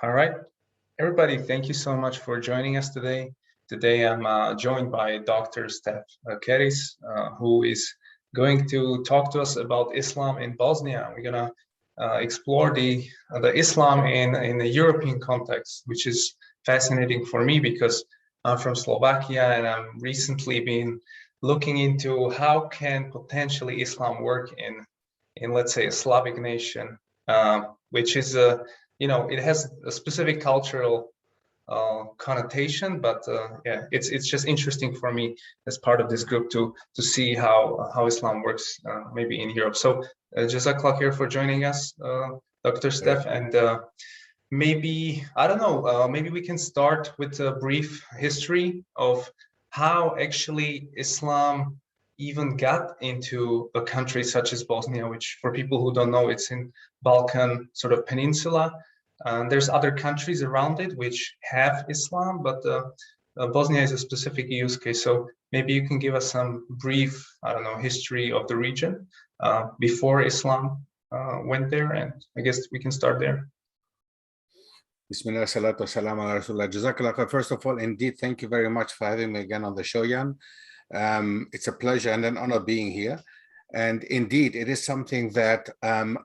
All right, everybody, thank you so much for joining us today. Today I'm joined by Dr. Stef Keris, who is going to talk to us about Islam in Bosnia. We're gonna explore the Islam in a European context, which is fascinating for me because I'm from Slovakia and I'm recently been looking into how can potentially Islam work in let's say a Slavic nation, which is a it has a specific cultural connotation, but yeah, it's just interesting for me as part of this group to see how Islam works maybe in Europe. So Jazakallah khair for joining us, Dr. Stef, and maybe I don't know, maybe we can start with a brief history of how actually Islam even got into a country such as Bosnia, which for people who don't know, it's in Balkan sort of peninsula. There's other countries around it which have Islam, but Bosnia is a specific use case. So maybe you can give us some brief, I don't know, history of the region before Islam went there, and I guess we can start there. Bismillah, salatu wassalam ala Rasulullah. Jazakallah. First of all, indeed, thank you very much for having me again on the show, Jan. It's a pleasure and an honor being here. And indeed, it is something that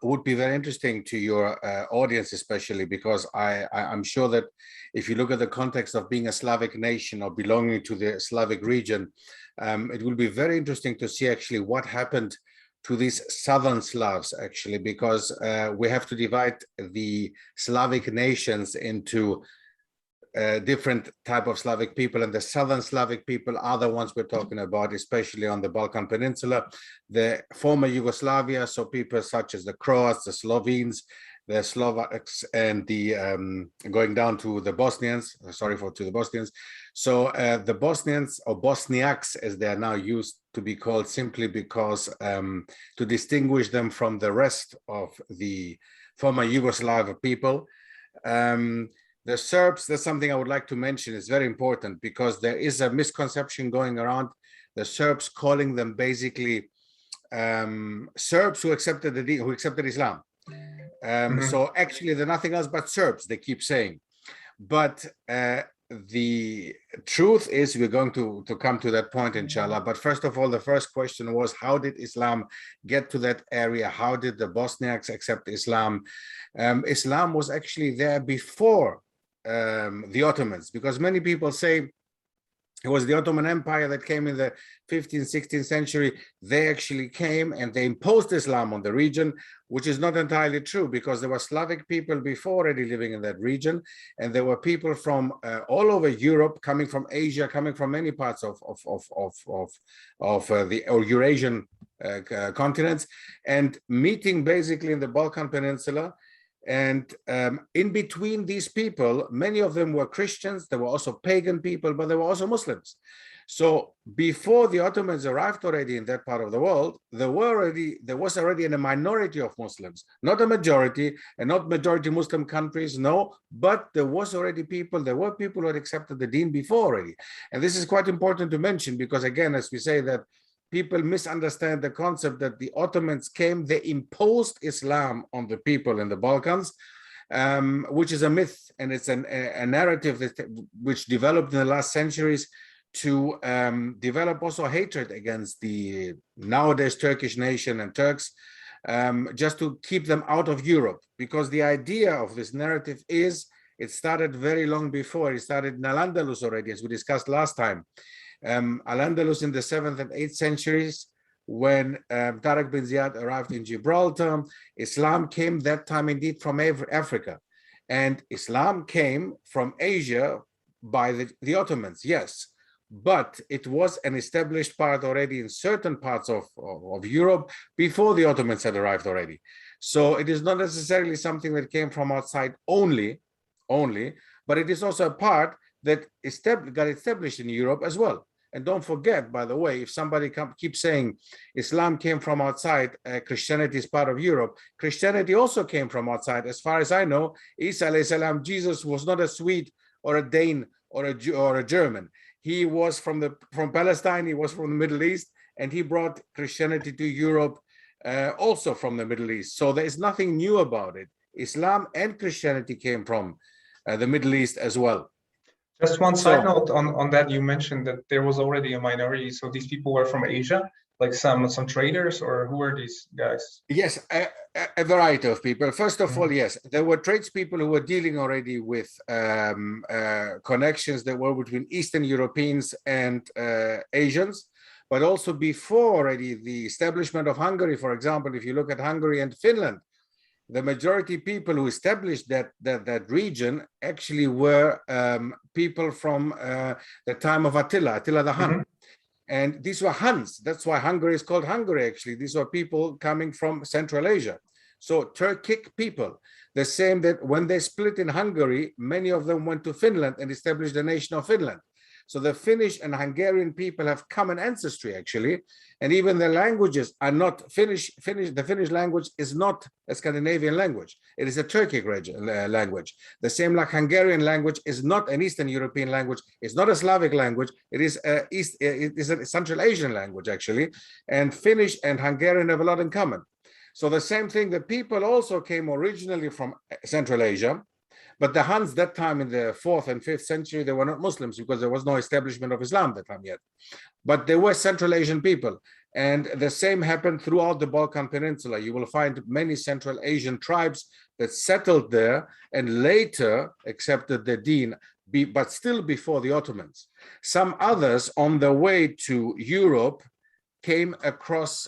would be very interesting to your audience, especially because I'm sure that if you look at the context of being a Slavic nation or belonging to the Slavic region, it will be very interesting to see actually what happened to these southern Slavs, actually, because we have to divide the Slavic nations into different type of Slavic people, and the southern Slavic people are the ones we're talking about, especially on the Balkan Peninsula, the former Yugoslavia, so people such as the Croats, the Slovenes, the Slovaks, and the going down to the Bosnians, to the Bosnians. So the Bosnians, or Bosniaks as they are now used to be called, simply because to distinguish them from the rest of the former Yugoslavia people. The Serbs, that's something I would like to mention, is very important because there is a misconception going around, the Serbs calling them basically Serbs who accepted Islam. So actually they're nothing else but Serbs, they keep saying. But the truth is, we're going to come to that point, inshallah. But first of all, the first question was, how did Islam get to that area? How did the Bosniaks accept Islam? Islam was actually there before the Ottomans, because many people say it was the Ottoman Empire that came in the 15th, 16th century. They actually came and they imposed Islam on the region, which is not entirely true, because there were Slavic people before already living in that region, and there were people from all over Europe, coming from Asia, coming from many parts of the Eurasian continents, and meeting basically in the Balkan Peninsula. And in between these people, many of them were Christians. There were also pagan people, but there were also Muslims. So before the Ottomans arrived already in that part of the world, there was already a minority of Muslims, not a majority, and not majority Muslim countries, no, but there were people who had accepted the deen before already. And this is quite important to mention, because again, as we say, that people misunderstand the concept that the Ottomans came, they imposed Islam on the people in the Balkans, which is a myth, and it's a narrative which developed in the last centuries to develop also hatred against the nowadays Turkish nation and Turks, just to keep them out of Europe. Because the idea of this narrative is, it started very long before. It started in Al-Andalus already, as we discussed last time. Al-Andalus in the 7th and 8th centuries, when Tariq bin Ziyad arrived in Gibraltar. Islam came that time indeed from Africa, and Islam came from Asia by the Ottomans, yes, but it was an established part already in certain parts of Europe before the Ottomans had arrived already. So it is not necessarily something that came from outside only, but it is also a part that got established in Europe as well. And don't forget, by the way, if somebody keeps saying Islam came from outside, Christianity is part of Europe, Christianity also came from outside. As far as I know, Isa alayhi salam, Jesus, was not a Swede or a Dane or a German. He was from Palestine, he was from the Middle East, and he brought Christianity to Europe also from the Middle East. So there is nothing new about it. Islam and Christianity came from the Middle East as well. Just one side note on that, you mentioned that there was already a minority. So these people were from Asia, like some traders, or who are these guys? Yes, a variety of people. First of all, yes, there were tradespeople who were dealing already with connections that were between Eastern Europeans and Asians, but also before already the establishment of Hungary, for example, if you look at Hungary and Finland, the majority people who established that region actually were people from the time of Attila the Hun. And these were Huns. That's why Hungary is called Hungary, actually. These were people coming from Central Asia. So Turkic people, the same that when they split in Hungary, many of them went to Finland and established the nation of Finland. So the Finnish and Hungarian people have common ancestry, actually. And even the languages are not Finnish. The Finnish language is not a Scandinavian language. It is a Turkic language. The same like Hungarian language is not an Eastern European language. It's not a Slavic language. It is a Central Asian language, actually. And Finnish and Hungarian have a lot in common. So the same thing, the people also came originally from Central Asia. But the Huns that time in the 4th and 5th century, they were not Muslims because there was no establishment of Islam that time yet. But they were Central Asian people. And the same happened throughout the Balkan Peninsula. You will find many Central Asian tribes that settled there and later accepted the deen, but still before the Ottomans. Some others on their way to Europe came across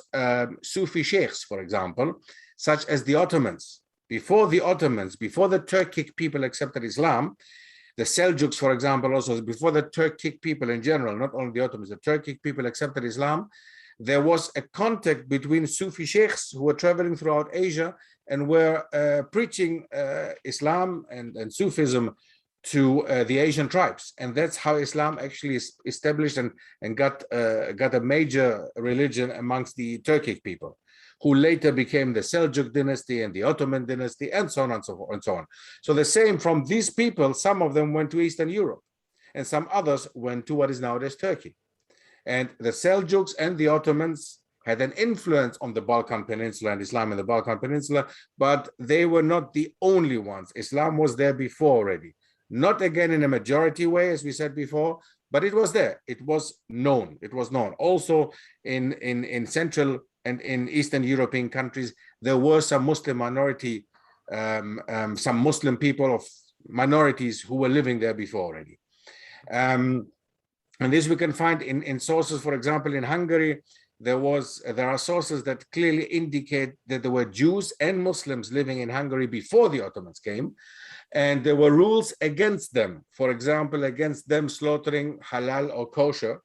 Sufi sheikhs, for example, such as the Ottomans. Before the Ottomans, before the Turkic people accepted Islam, the Seljuks, for example, also before the Turkic people in general, not only the Ottomans, the Turkic people accepted Islam, there was a contact between Sufi sheikhs who were traveling throughout Asia and were preaching Islam and Sufism to the Asian tribes. And that's how Islam actually is established and got a major religion amongst the Turkic people, who later became the Seljuk dynasty and the Ottoman dynasty, and so on and so forth and so on. So the same from these people, some of them went to Eastern Europe, and some others went to what is nowadays Turkey. And the Seljuks and the Ottomans had an influence on the Balkan Peninsula and Islam in the Balkan Peninsula, but they were not the only ones. Islam was there before already. Not again in a majority way, as we said before, but it was there. It was known. It was known. Also in Central and in Eastern European countries, there were some Muslim minority, some Muslim people of minorities who were living there before already. And this we can find in sources, for example, in Hungary, there are sources that clearly indicate that there were Jews and Muslims living in Hungary before the Ottomans came, and there were rules against them. For example, against them slaughtering halal or kosher,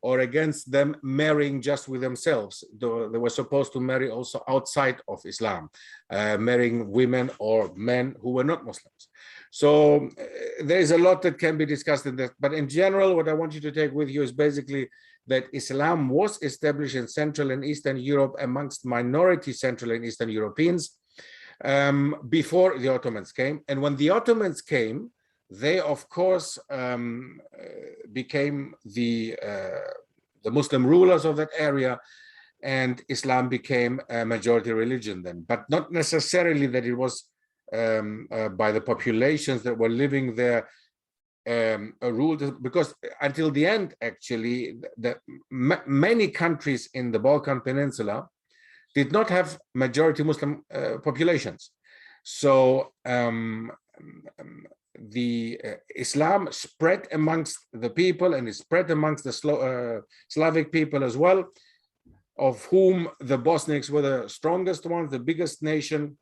or against them marrying just with themselves. They were supposed to marry also outside of Islam, marrying women or men who were not Muslims. So there is a lot that can be discussed in that. But in general, what I want you to take with you is basically that Islam was established in Central and Eastern Europe amongst minority Central and Eastern Europeans before the Ottomans came. And when the Ottomans came, they, of course, became the Muslim rulers of that area, and Islam became a majority religion then, but not necessarily that it was by the populations that were living there ruled, because until the end, actually, many countries in the Balkan Peninsula did not have majority Muslim populations. So Islam spread amongst the people, and it spread amongst the Slavic people as well, of whom the Bosniaks were the strongest ones, the biggest nation,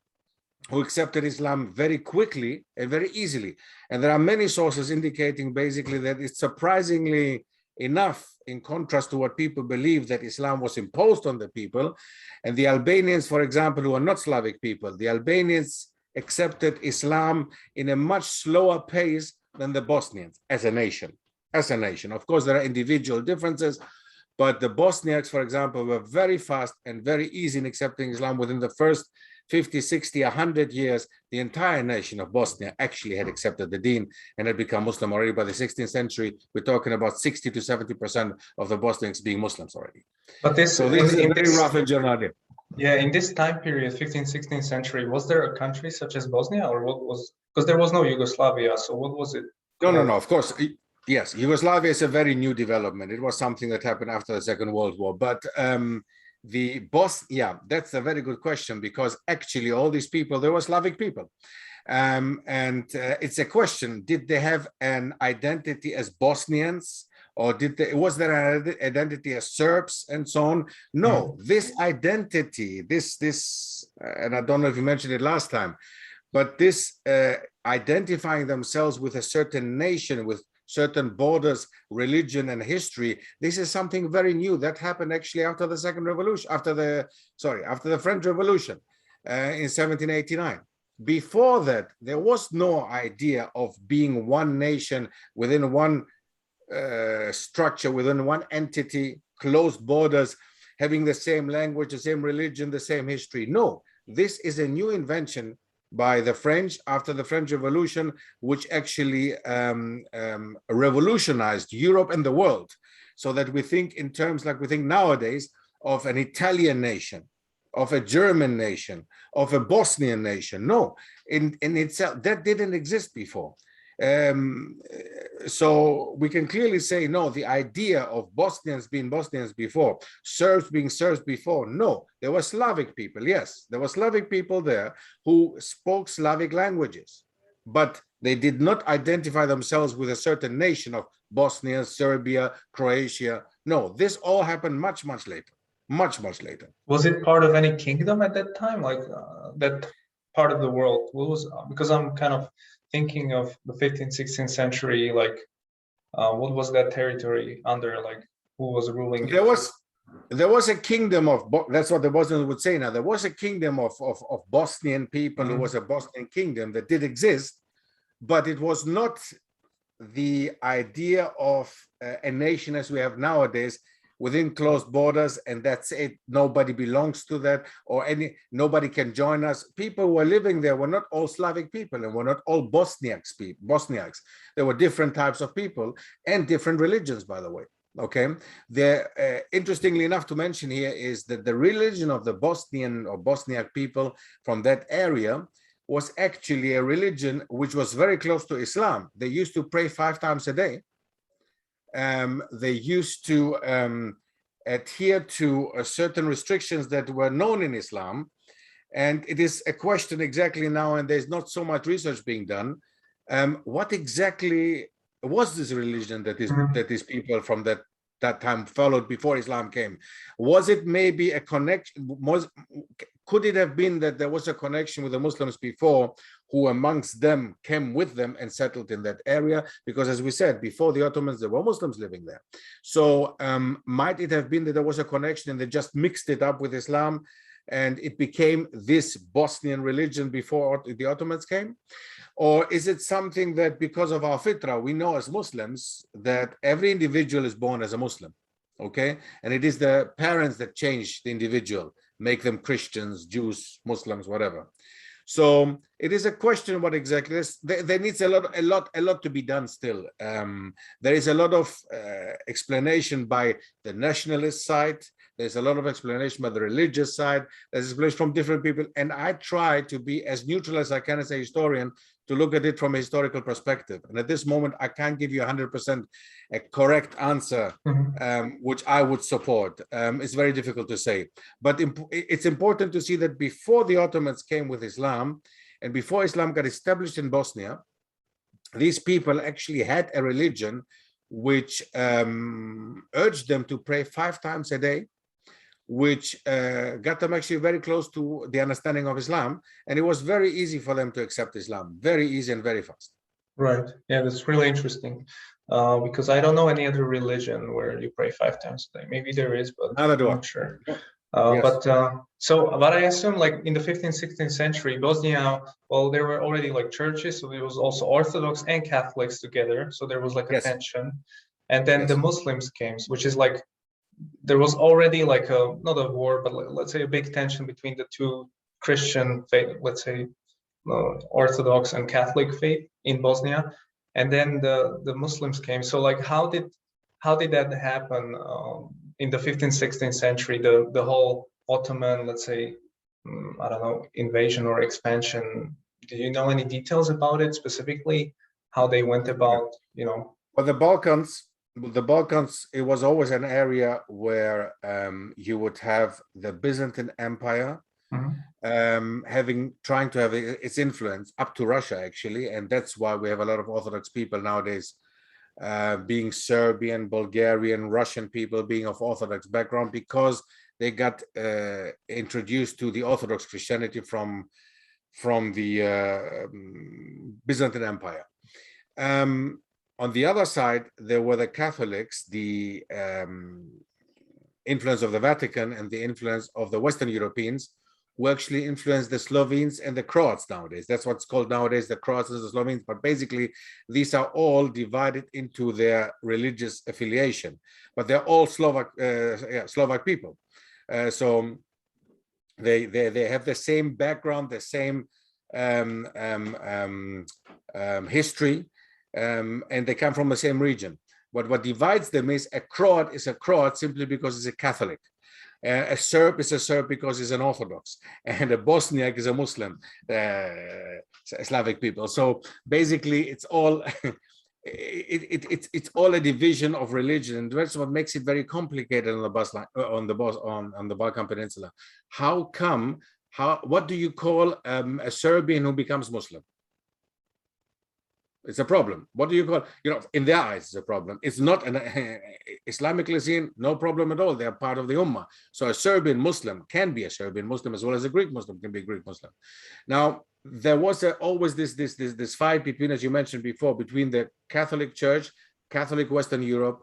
who accepted Islam very quickly and very easily. And there are many sources indicating basically that it's surprisingly enough, in contrast to what people believe, that Islam was imposed on the people. And the Albanians, for example, who are not Slavic people, the Albanians accepted Islam in a much slower pace than the Bosnians as a nation. Of course, there are individual differences, but the Bosniaks, for example, were very fast and very easy in accepting Islam. Within the first 50, 60, 100 years, the entire nation of Bosnia actually had accepted the deen and had become Muslim already. By the 16th century, we're talking about 60 to 70% of the Bosniaks being Muslims already. But this, so this is a very rough and general idea. Yeah, in this time period, 15th, 16th century, was there a country such as Bosnia, or what was, because there was no Yugoslavia, so what was it No, no, called? no, of course. Yes, Yugoslavia is a very new development. It was something that happened after the Second World War. But yeah, that's a very good question, because actually all these people, they were Slavic people. And it's a question, did they have an identity as Bosnians? Or was there an identity as Serbs and so on? No, this identity, and I don't know if you mentioned it last time, but this identifying themselves with a certain nation, with certain borders, religion, and history, this is something very new that happened actually after the Second Revolution, after the French Revolution in 1789. Before that, there was no idea of being one nation within one structure, within one entity, closed borders, having the same language, the same religion, the same history. No, this is a new invention by the French after the French Revolution, which actually revolutionized Europe and the world, so that we think in terms like we think nowadays of an Italian nation, of a German nation, of a Bosnian nation. No, in itself, that didn't exist before. So we can clearly say, no, the idea of Bosnians being Bosnians before, Serbs being Serbs before, no, there were Slavic people. Yes, there were Slavic people there who spoke Slavic languages, but they did not identify themselves with a certain nation of Bosnia, Serbia, Croatia. No, this all happened much, much later, much, much later. Was it part of any kingdom at that time, like that part of the world? What was, because I'm kind of thinking of the 15th, 16th century, like what was that territory under, like who was ruling it? There was a kingdom of, that's what the Bosnians would say now, there was a kingdom of Bosnian people, who was a Bosnian kingdom that did exist, but it was not the idea of a nation as we have nowadays, within closed borders, and that's it. Nobody belongs to that, or nobody can join us. People who were living there were not all Slavic people, and were not all Bosniaks. There were different types of people and different religions, by the way. Okay, there. Interestingly enough, to mention here is that the religion of the Bosnian or Bosniak people from that area was actually a religion which was very close to Islam. They used to pray 5 times a day. They used to adhere to certain restrictions that were known in Islam. And it is a question exactly now, and there's not so much research being done. What exactly was this religion that these people from that time followed before Islam came? Was it maybe a connection? Could it have been that there was a connection with the Muslims before, who amongst them came with them and settled in that area? Because as we said, before the Ottomans, there were Muslims living there. So might it have been that there was a connection and they just mixed it up with Islam, and it became this Bosnian religion before the Ottomans came? Or is it something that because of our fitrah, we know as Muslims that every individual is born as a Muslim, okay? And it is the parents that change the individual, make them Christians, Jews, Muslims, whatever. So it is a question what exactly is. There needs a lot to be done still. There is a lot of explanation by the nationalist side. There's a lot of explanation by the religious side. There's explanation from different people. And I try to be as neutral as I can as a historian, to look at it from a historical perspective. And at this moment, I can't give you 100% a correct answer, which I would support. It's very difficult to say. But it's important to see that before the Ottomans came with Islam, and before Islam got established in Bosnia, these people actually had a religion which urged them to pray 5 times a day, which got them actually very close to the understanding of Islam. And it was very easy for them to accept Islam, very easy and very fast. Right. Yeah, that's really interesting. Because I don't know any other religion where you pray 5 times a day. Maybe there is, but I'm not sure. Yes. But I assume like in the 15th, 16th century, Bosnia, well, there were already like churches, so there was also Orthodox and Catholics together. So there was like a tension. And then the Muslims came, which is like, there was already like not a war, but let's say a big tension between the two Christian faith, let's say Orthodox and Catholic faith in Bosnia. And then the Muslims came. So like, how did that happen in the 15th, 16th century, the whole Ottoman, let's say, I don't know, invasion or expansion. Do you know any details about it specifically? How they went about, you know? Well, the Balkans, it was always an area where you would have the Byzantine Empire trying to have its influence up to Russia, actually, and that's why we have a lot of Orthodox people nowadays, being Serbian, Bulgarian, Russian people being of Orthodox background, because they got introduced to the Orthodox Christianity from the Byzantine Empire. On the other side, there were the Catholics, the influence of the Vatican and the influence of the Western Europeans, who actually influenced the Slovenes and the Croats nowadays. That's what's called nowadays the Croats and the Slovenes, but basically these are all divided into their religious affiliation, but they're all Slovak people. So they have the same background, the same history, and they come from the same region. But what divides them is a Croat simply because he's a Catholic. A Serb is a Serb because he's an Orthodox, and a Bosniak is a Muslim, Slavic people. So basically, it's all it's all a division of religion, and that's what makes it very complicated on the Balkan Peninsula. How come? What do you call a Serbian who becomes Muslim? It's a problem. What do you call, in their eyes, it's a problem. It's not an Islamically seen, no problem at all. They are part of the Ummah. So a Serbian Muslim can be a Serbian Muslim, as well as a Greek Muslim can be a Greek Muslim. Now, there was always this fight between, as you mentioned before, between the Catholic Church, Catholic Western Europe,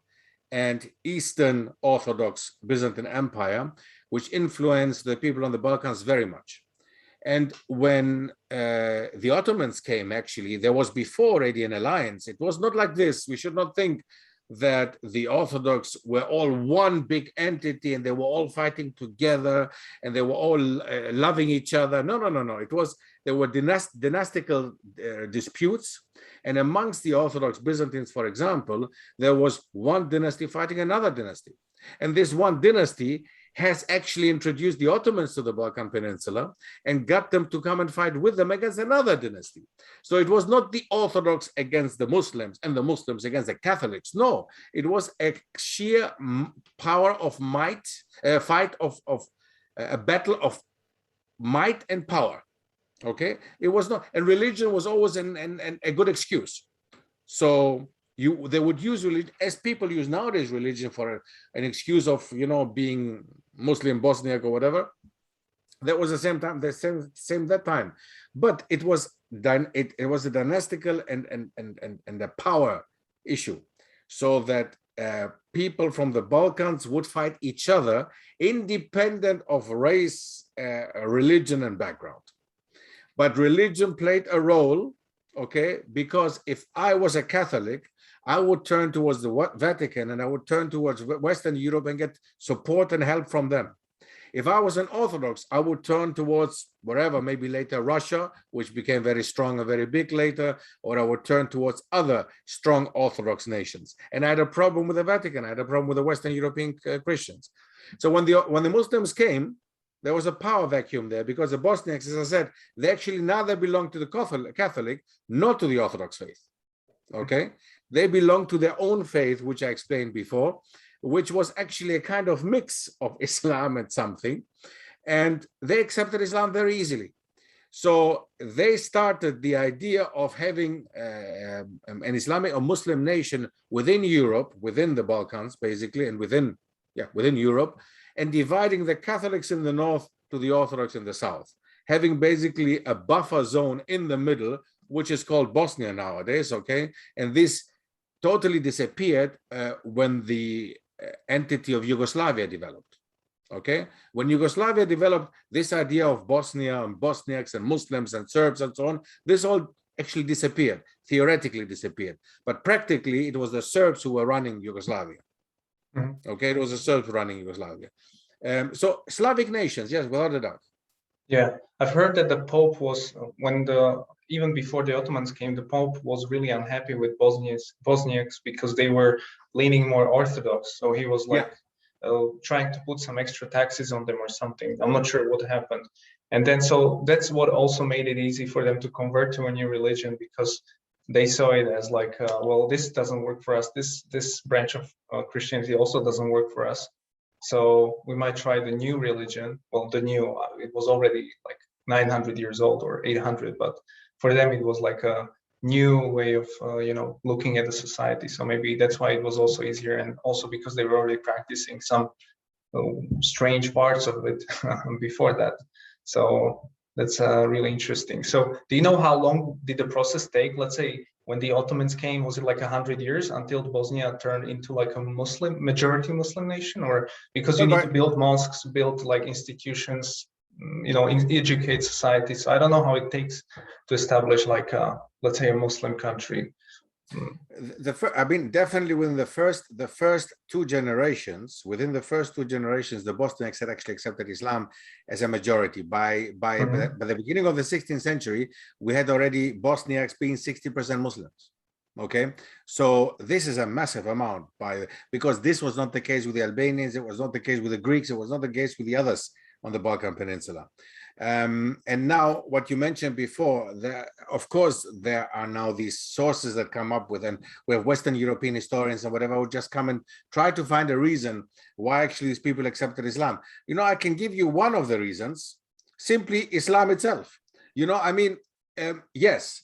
and Eastern Orthodox Byzantine Empire, which influenced the people on the Balkans very much. And when the Ottomans came, actually, there was before already an alliance. It was not like this. We should not think that the Orthodox were all one big entity and they were all fighting together and they were all loving each other. No. There were dynastical disputes. And amongst the Orthodox Byzantines, for example, there was one dynasty fighting another dynasty. And this one dynasty has actually introduced the Ottomans to the Balkan Peninsula and got them to come and fight with them against another dynasty. So it was not the Orthodox against the Muslims and the Muslims against the Catholics. No, it was a sheer power of might, a battle of might and power. Okay, it was not, and religion was always a good excuse. So they would use religion as people use nowadays religion for an excuse of being Muslim, Bosniak, or whatever. That was the same that time, but it was a dynastical and a power issue, so that people from the Balkans would fight each other independent of race, religion, and background. But religion played a role, okay, because if I was a Catholic, I would turn towards the Vatican and I would turn towards Western Europe and get support and help from them. If I was an Orthodox, I would turn towards wherever, maybe later Russia, which became very strong and very big later, or I would turn towards other strong Orthodox nations. And I had a problem with the Vatican. I had a problem with the Western European Christians. So when the Muslims came, there was a power vacuum there, because the Bosniaks, as I said, they belong to the Catholic, not to the Orthodox faith. Okay, they belong to their own faith, which I explained before, which was actually a kind of mix of Islam and something, and they accepted Islam very easily. So they started the idea of having an Islamic or Muslim nation within Europe, within the Balkans, basically, and within Europe, and dividing the Catholics in the north to the Orthodox in the south, having basically a buffer zone in the middle, which is called Bosnia nowadays, okay? And this totally disappeared when the entity of Yugoslavia developed, okay? When Yugoslavia developed, this idea of Bosnia and Bosniaks and Muslims and Serbs and so on, this all actually disappeared, theoretically disappeared. But practically, it was the Serbs who were running Yugoslavia. Okay, it was the Serbs running Yugoslavia. So Slavic nations, yes, without a doubt. Yeah, I've heard that the Pope was, even before the Ottomans came, the Pope was really unhappy with Bosniaks because they were leaning more Orthodox. So he was like trying to put some extra taxes on them or something. I'm not sure what happened. And then so that's what also made it easy for them to convert to a new religion, because they saw it as like, well, this doesn't work for us. This branch of Christianity also doesn't work for us. So we might try the new religion. Well, the new, it was already like 900 years old or 800, but for them it was like a new way of, looking at the society. So maybe that's why it was also easier, and also because they were already practicing some strange parts of it before that. So that's really interesting. So do you know how long did the process take? Let's say when the Ottomans came, was it like 100 years until Bosnia turned into like a majority Muslim nation? Or because you need to build mosques, build like institutions, educate society. So I don't know how it takes to establish like, let's say, a Muslim country. I mean, definitely within the first two generations, the Bosniaks had actually accepted Islam as a majority. By the beginning of the 16th century, we had already Bosniaks being 60% Muslims. Okay, so this is a massive amount, because this was not the case with the Albanians, it was not the case with the Greeks, it was not the case with the others on the Balkan Peninsula. And now what you mentioned before, of course, there are now these sources that come up with, and we have Western European historians and whatever who just come and try to find a reason why actually these people accepted Islam. I can give you one of the reasons, simply Islam itself. I mean, yes,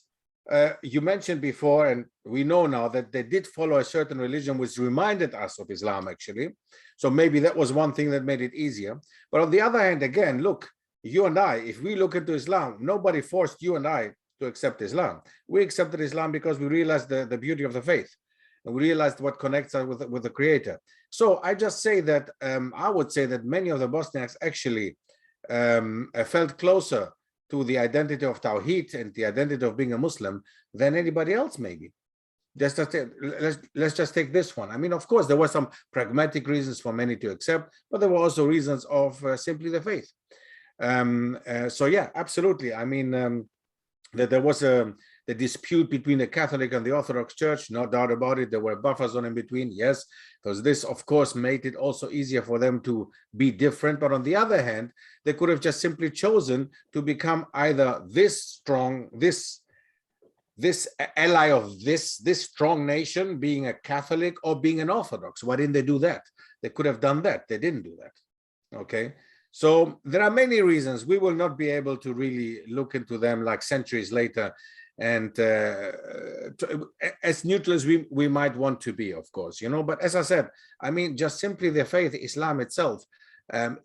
you mentioned before, and we know now that they did follow a certain religion which reminded us of Islam, actually. So maybe that was one thing that made it easier. But on the other hand, again, look, you and I, if we look into Islam, nobody forced you and I to accept Islam. We accepted Islam because we realized the beauty of the faith, and we realized what connects us with the Creator. So I just say that I would say that many of the Bosniaks actually felt closer to the identity of Tawhid and the identity of being a Muslim than anybody else, maybe. Let's just take this one. I mean, of course, there were some pragmatic reasons for many to accept, but there were also reasons of simply the faith. So yeah, absolutely. I mean, that there was the dispute between the Catholic and the Orthodox Church, no doubt about it. There were buffers on in between, yes, because this, of course, made it also easier for them to be different. But on the other hand, they could have just simply chosen to become either this strong, this ally of this strong nation, being a Catholic, or being an Orthodox. Why didn't they do that? They could have done that. They didn't do that. Okay. So there are many reasons. We will not be able to really look into them like centuries later, and as neutral as we might want to be, of course, but as I said, I mean, just simply the faith, Islam itself,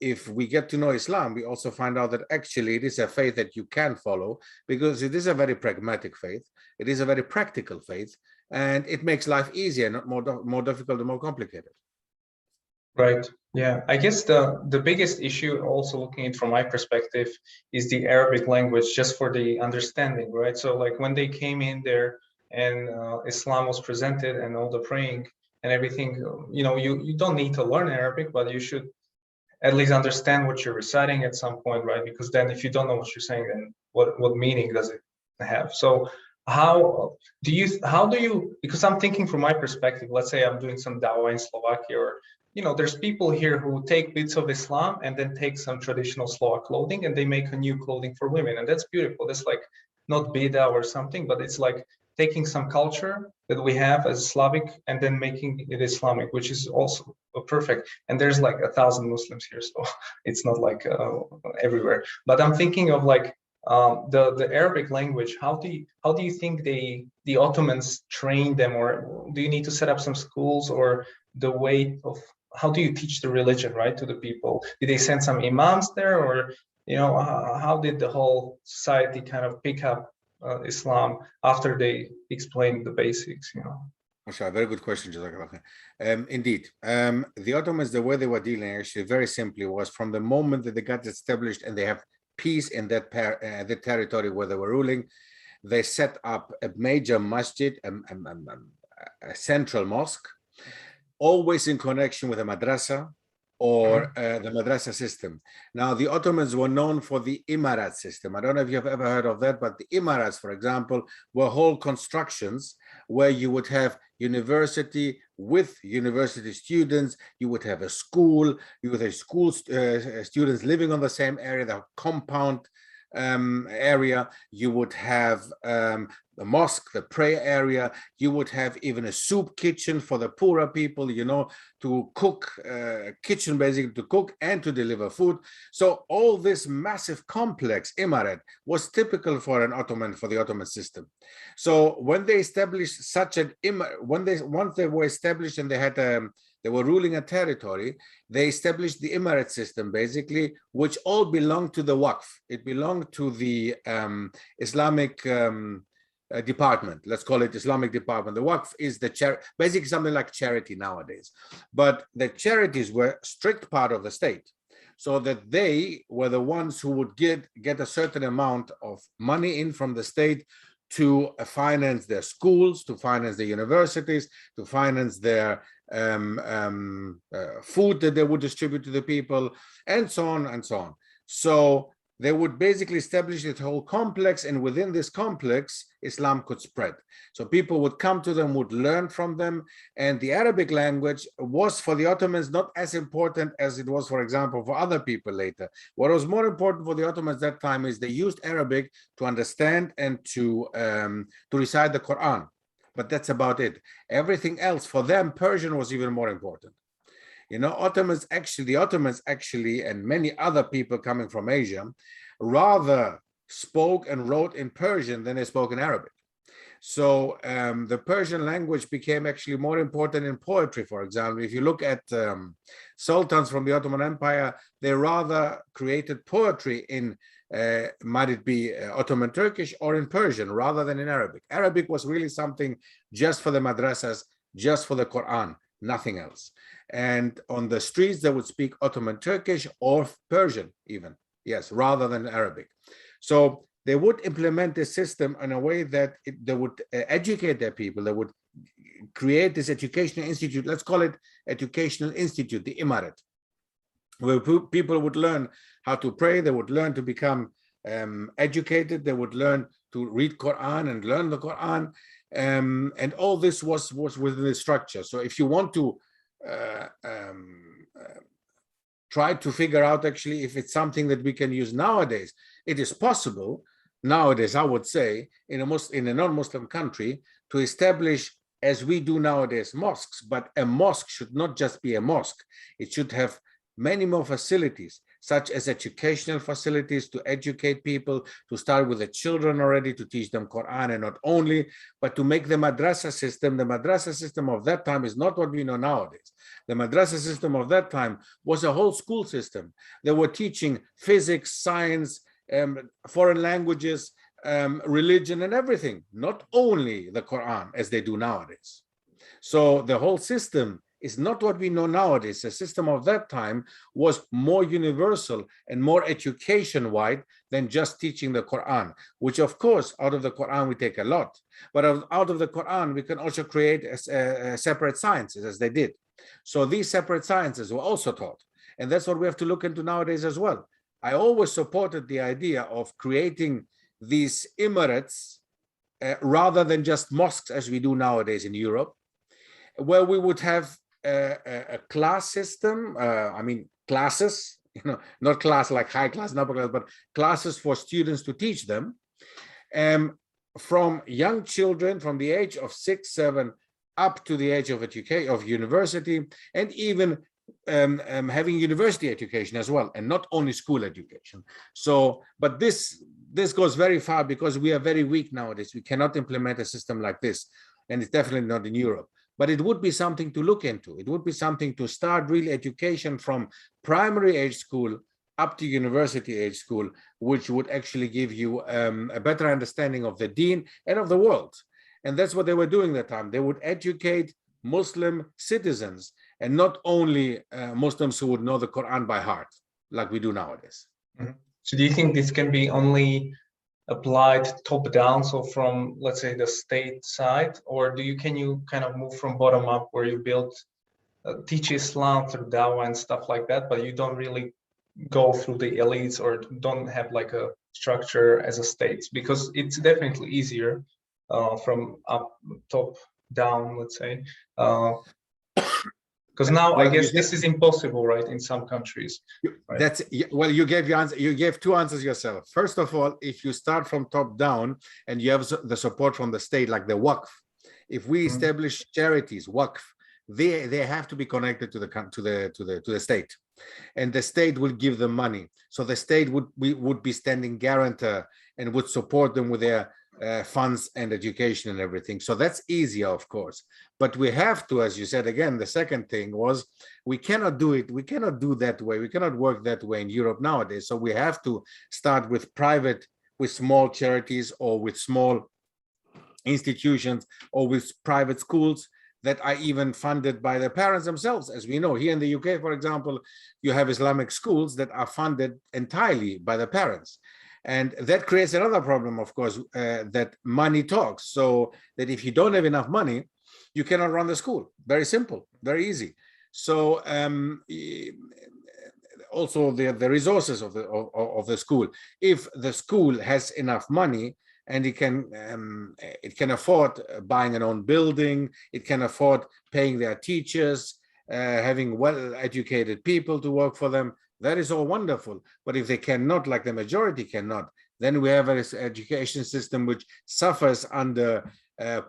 if we get to know Islam, we also find out that actually it is a faith that you can follow, because it is a very pragmatic faith, it is a very practical faith, and it makes life easier, not more difficult or more complicated. Right. Yeah. I guess the biggest issue, also looking at it from my perspective, is the Arabic language, just for the understanding, right? So like when they came in there and Islam was presented and all the praying and everything, you don't need to learn Arabic, but you should at least understand what you're reciting at some point, right? Because then if you don't know what you're saying, then what meaning does it have? So how do you, because I'm thinking from my perspective, let's say I'm doing some Dawah in Slovakia, or there's people here who take bits of Islam and then take some traditional Slovak clothing and they make a new clothing for women. And that's beautiful. That's like not bida or something, but it's like taking some culture that we have as Slavic and then making it Islamic, which is also perfect. And there's like 1,000 Muslims here, so it's not like everywhere. But I'm thinking of like the Arabic language. How do you think the Ottomans trained them, or do you need to set up some schools, or the way of how do you teach the religion, right, to the people? Did they send some imams there, or how did the whole society kind of pick up Islam after they explained the basics? Very good question, Jazakallah. Indeed, the Ottomans, the way they were dealing actually very simply was from the moment that they got established and they have peace in that the territory where they were ruling, they set up a major masjid, a central mosque, always in connection with a madrasa, or the madrasa system. Now, the Ottomans were known for the imarat system. I don't know if you've ever heard of that, but the imarats, for example, were whole constructions where you would have university with university students, you would have a school, you would have school students living on the same area, the compound area, you would have the mosque, the prayer area, you would have even a soup kitchen for the poorer people, you know, to cook, kitchen basically to cook and to deliver food. So all this massive complex imarat was typical for the Ottoman system. So when they established such an once they were established and they had they were ruling a territory, they established the imarat system basically, which all belonged to the Waqf. It belonged to the Islamic department. Let's call it Islamic department. The Waqf is the basically something like charity nowadays, but the charities were strict part of the state, so that they were the ones who would get a certain amount of money in from the state to finance their schools, to finance the universities, to finance their food that they would distribute to the people, and so on and so on. So they would basically establish this whole complex, and within this complex, Islam could spread. So people would come to them, would learn from them, and the Arabic language was for the Ottomans not as important as it was, for example, for other people later. What was more important for the Ottomans at that time is they used Arabic to understand and to recite the Quran. But that's about it. Everything else, for them, Persian was even more important. You know, the Ottomans actually, and many other people coming from Asia, rather spoke and wrote in Persian than they spoke in Arabic. So the Persian language became actually more important in poetry, for example. If you look at sultans from the Ottoman Empire, they rather created poetry in, might it be Ottoman Turkish or in Persian rather than in Arabic. Arabic was really something just for the madrasas, just for the Quran, nothing else. And on the streets, they would speak Ottoman Turkish or Persian even, yes, rather than Arabic. So they would implement this system in a way that they would educate their people. They would create this educational institute, let's call it educational institute, the Imarat, where people would learn how to pray, they would learn to become educated, they would learn to read Quran and learn the Quran, and all this was within the structure. So if you want to try to figure out actually if it's something that we can use nowadays, it is possible nowadays, I would say, in a non-Muslim country to establish, as we do nowadays, mosques. But a mosque should not just be a mosque. It should have many more facilities, such as educational facilities to educate people, to start with the children already, to teach them Quran, and not only, but to make the madrasa system of that time is not what we know nowadays. The madrasa system of that time was a whole school system. They were teaching physics, science, foreign languages, religion, and everything, not only the Quran as they do nowadays. So the whole system is not what we know nowadays. The system of that time was more universal and more education-wide than just teaching the Quran, which of course, out of the Quran, we take a lot. But out of the Quran, we can also create separate sciences, as they did. So these separate sciences were also taught. And that's what we have to look into nowadays as well. I always supported the idea of creating these Emirates rather than just mosques as we do nowadays in Europe, where we would have a class system, classes, not class like high class and upper class, but classes for students to teach them, from young children from the age of 6, 7 up to the age of university, and even having university education as well, and not only school education. So, but this goes very far because we are very weak nowadays. We cannot implement a system like this, and it's definitely not in Europe. But it would be something to look into. It would be something to start really education from primary age school up to university age school, which would actually give you a better understanding of the deen and of the world. And that's what they were doing at that time. They would educate Muslim citizens, and not only Muslims who would know the Quran by heart, like we do nowadays. Mm-hmm. So do you think this can be only applied top down, so from, let's say, the state side, or can you kind of move from bottom up, where you build teach Islam through Dawah and stuff like that, but you don't really go through the elites or don't have like a structure as a state, because it's definitely easier from up top down, let's say. Because now I Well, guess this is impossible, right, in some countries. Right? That's well, you gave your answer. You gave two answers yourself. First of all, if you start from top down and you have the support from the state, like the Waqf, if we establish charities, Waqf, they have to be connected to the state, and the state will give them money. So the state would be standing guarantor and would support them with their funds and education and everything. So that's easier, of course. But we have to, as you said again, the second thing was we cannot do it. We cannot do that way. We cannot work that way in Europe nowadays. So we have to start with with small charities or with small institutions or with private schools that are even funded by the parents themselves. As we know, here in the UK, for example, you have Islamic schools that are funded entirely by the parents. And that creates another problem, of course, that money talks. So that if you don't have enough money, you cannot run the school. Very simple, very easy. So also the resources of the school. If the school has enough money and it can afford buying an own building, it can afford paying their teachers, having well-educated people to work for them, that is all wonderful. But if they cannot, like the majority cannot, then we have an education system which suffers under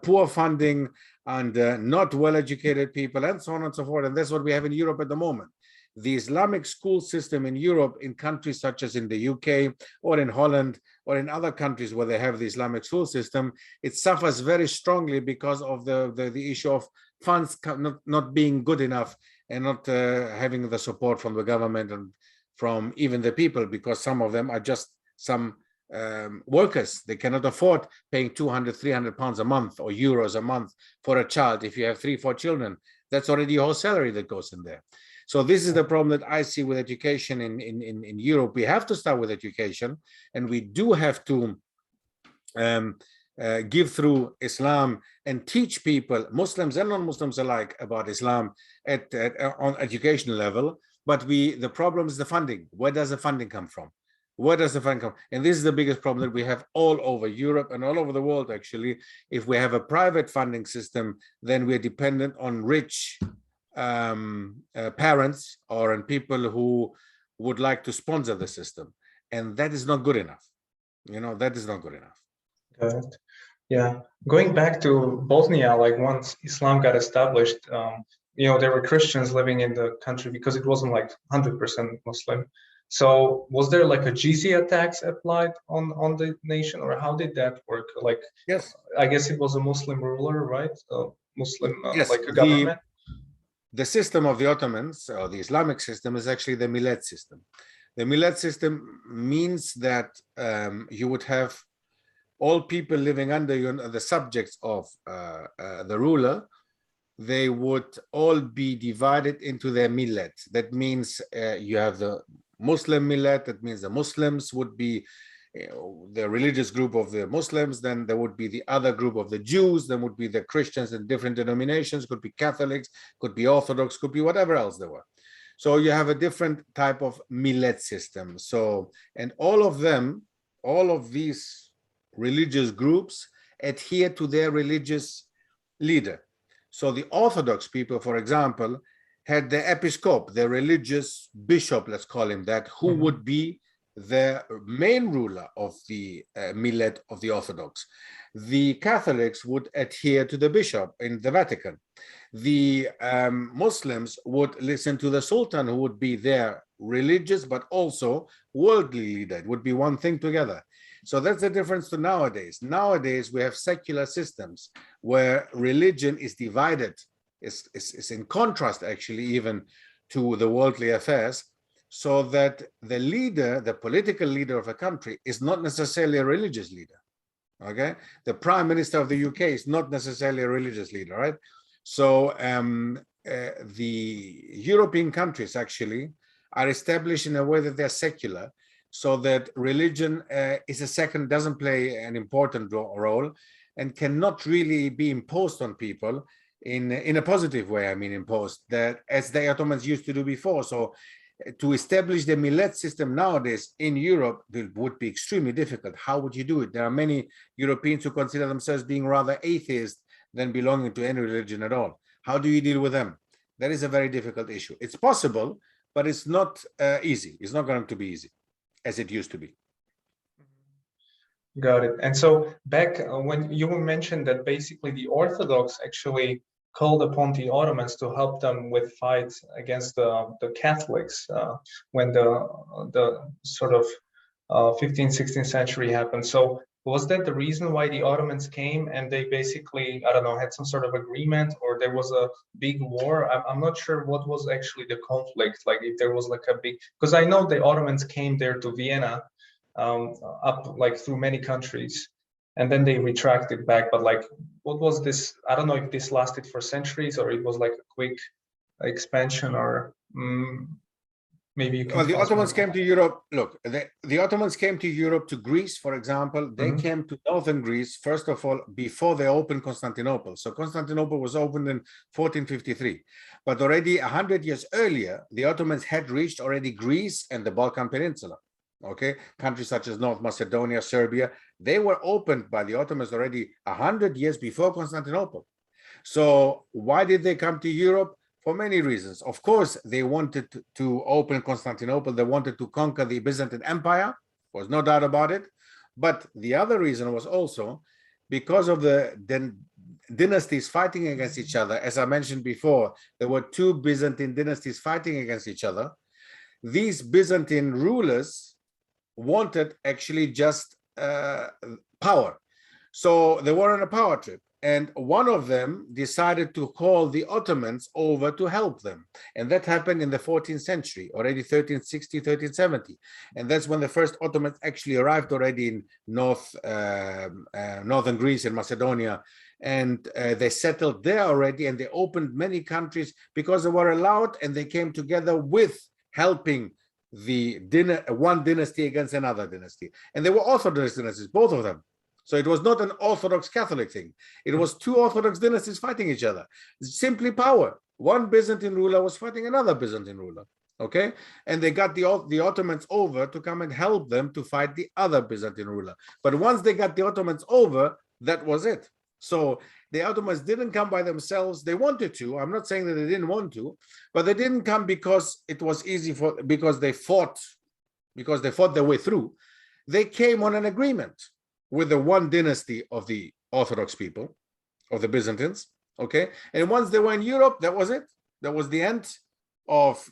poor funding, under not well-educated people, and so on and so forth. And that's what we have in Europe at the moment. The Islamic school system in Europe, in countries such as in the UK or in Holland or in other countries where they have the Islamic school system, it suffers very strongly because of the issue of funds not being good enough and not having the support from the government and from even the people, because some of them are just some workers. They cannot afford paying 200, 300 pounds a month or euros a month for a child. If you have 3, 4 children, that's already your whole salary that goes in there. So this is the problem that I see with education in Europe. We have to start with education, and we do have to give through Islam and teach people, Muslims and non-Muslims alike, about Islam on educational level. But the problem is the funding. Where does the funding come from? Where does the funding come? And this is the biggest problem that we have all over Europe and all over the world, actually. If we have a private funding system, then we're dependent on rich parents or on people who would like to sponsor the system. And that is not good enough. You know, that is not good enough. Got it. Yeah. Going back to Bosnia, like once Islam got established, there were Christians living in the country because it wasn't like 100% Muslim. So was there like a jizya tax applied on the nation, or how did that work? Like, yes, I guess it was a Muslim ruler, right? Muslim, yes, like a government. The system of the Ottomans, or the Islamic system, is actually the millet system. The millet system means that you would have all people living under you, the subjects of the ruler, they would all be divided into their millet. That means you have the Muslim millet. That means the Muslims would be the religious group of the Muslims. Then there would be the other group of the Jews. Then would be the Christians in different denominations. Could be Catholics, could be Orthodox, could be whatever else there were. So you have a different type of millet system. So, and all of these religious groups adhere to their religious leader. So the Orthodox people, for example, had the episcop, the religious bishop, let's call him that, who would be the main ruler of the millet of the Orthodox. The Catholics would adhere to the bishop in the Vatican. The Muslims would listen to the Sultan, who would be their religious but also worldly leader. It would be one thing together. So that's the difference to nowadays. Nowadays, we have secular systems where religion is divided. It's in contrast, actually, even to the worldly affairs, so that the leader, the political leader of a country, is not necessarily a religious leader. Okay? The Prime Minister of the UK is not necessarily a religious leader, right? So the European countries, actually, are established in a way that they're secular, so that religion doesn't play an important role and cannot really be imposed on people. in a positive way, I mean, imposed, that as the Ottomans used to do before. So to establish the millet system nowadays in Europe would be extremely difficult. How would you do it? There are many Europeans who consider themselves being rather atheist than belonging to any religion at all. How do you deal with them? That is a very difficult issue. It's possible, but it's not easy. It's not going to be easy as it used to be. Got it. And so back when you mentioned that basically the Orthodox actually called upon the Ottomans to help them with fights against the Catholics when the sort of 15th, 16th century happened. So was that the reason why the Ottomans came and they basically, I don't know, had some sort of agreement, or there was a big war? I'm not sure what was actually the conflict, like if there was like a big, because I know the Ottomans came there to Vienna up like through many countries, and then they retracted back. But like, what was this? I don't know if this lasted for centuries or it was like a quick expansion, or maybe you can. Well, the Ottomans came to Europe. Look, the Ottomans came to Europe, to Greece, for example. They came to northern Greece, first of all, before they opened Constantinople. So Constantinople was opened in 1453. But already 100 years earlier, the Ottomans had reached already Greece and the Balkan Peninsula. Okay, countries such as North Macedonia, Serbia, they were opened by the Ottomans already 100 years before Constantinople. So why did they come to Europe? For many reasons. Of course, they wanted to open Constantinople. They wanted to conquer the Byzantine Empire. There was no doubt about it. But the other reason was also because of the dynasties fighting against each other. As I mentioned before, there were two Byzantine dynasties fighting against each other. These Byzantine rulers wanted actually just power. So they were on a power trip. And one of them decided to call the Ottomans over to help them. And that happened in the 14th century, already 1360, 1370. And that's when the first Ottomans actually arrived already in northern Greece and Macedonia. And they settled there already, and they opened many countries because they were allowed, and they came together with helping the one dynasty against another dynasty. And they were Orthodox dynasties, both of them. So it was not an Orthodox Catholic thing. It was two Orthodox dynasties fighting each other. Simply power. One Byzantine ruler was fighting another Byzantine ruler. Okay? And they got the Ottomans over to come and help them to fight the other Byzantine ruler. But once they got the Ottomans over, that was it. So the Ottomans didn't come by themselves. They wanted to. I'm not saying that they didn't want to, but they didn't come because it was easy because they fought their way through. They came on an agreement with the one dynasty of the Orthodox people, of the Byzantines, okay? And once they were in Europe, that was it. That was the end of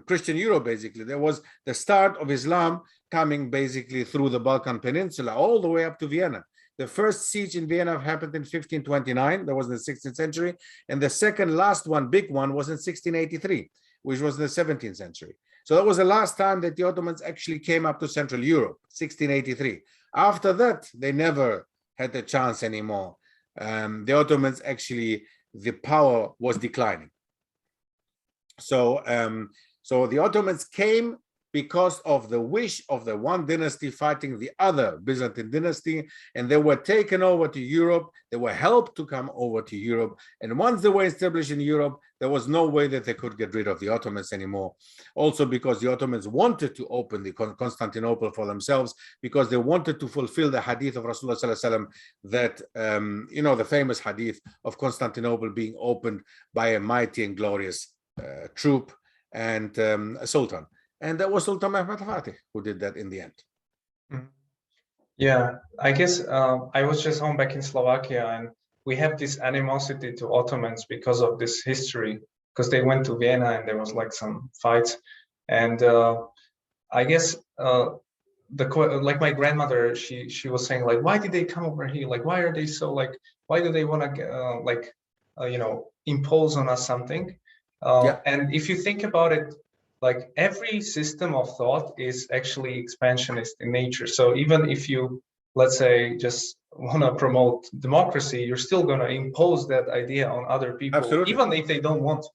Christian Europe, basically. There was the start of Islam coming basically through the Balkan Peninsula, all the way up to Vienna. The first siege in Vienna happened in 1529, that was in the 16th century, and the second last one, big one, was in 1683, which was in the 17th century. So that was the last time that the Ottomans actually came up to Central Europe, 1683. After that, they never had the chance anymore. The Ottomans actually, the power was declining. So the Ottomans came because of the wish of the one dynasty fighting the other Byzantine dynasty, and they were taken over to Europe. They were helped to come over to Europe. And once they were established in Europe, there was no way that they could get rid of the Ottomans anymore. Also because the Ottomans wanted to open the Constantinople for themselves, because they wanted to fulfill the hadith of Rasulullah sallallahu alaihi wasallam that, the famous hadith of Constantinople being opened by a mighty and glorious troop and a sultan. And that was Sultan Mehmed Fatih who did that in the end. Yeah, I guess I was just home back in Slovakia, and we have this animosity to Ottomans because of this history, because they went to Vienna and there was like some fights. And I guess like my grandmother, she was saying like, why did they come over here? Like, why are they so like, why do they want to impose on us something? And if you think about it, like every system of thought is actually expansionist in nature. So even if you, let's say, just want to promote democracy, you're still going to impose that idea on other people, Absolutely. Even if they don't want to.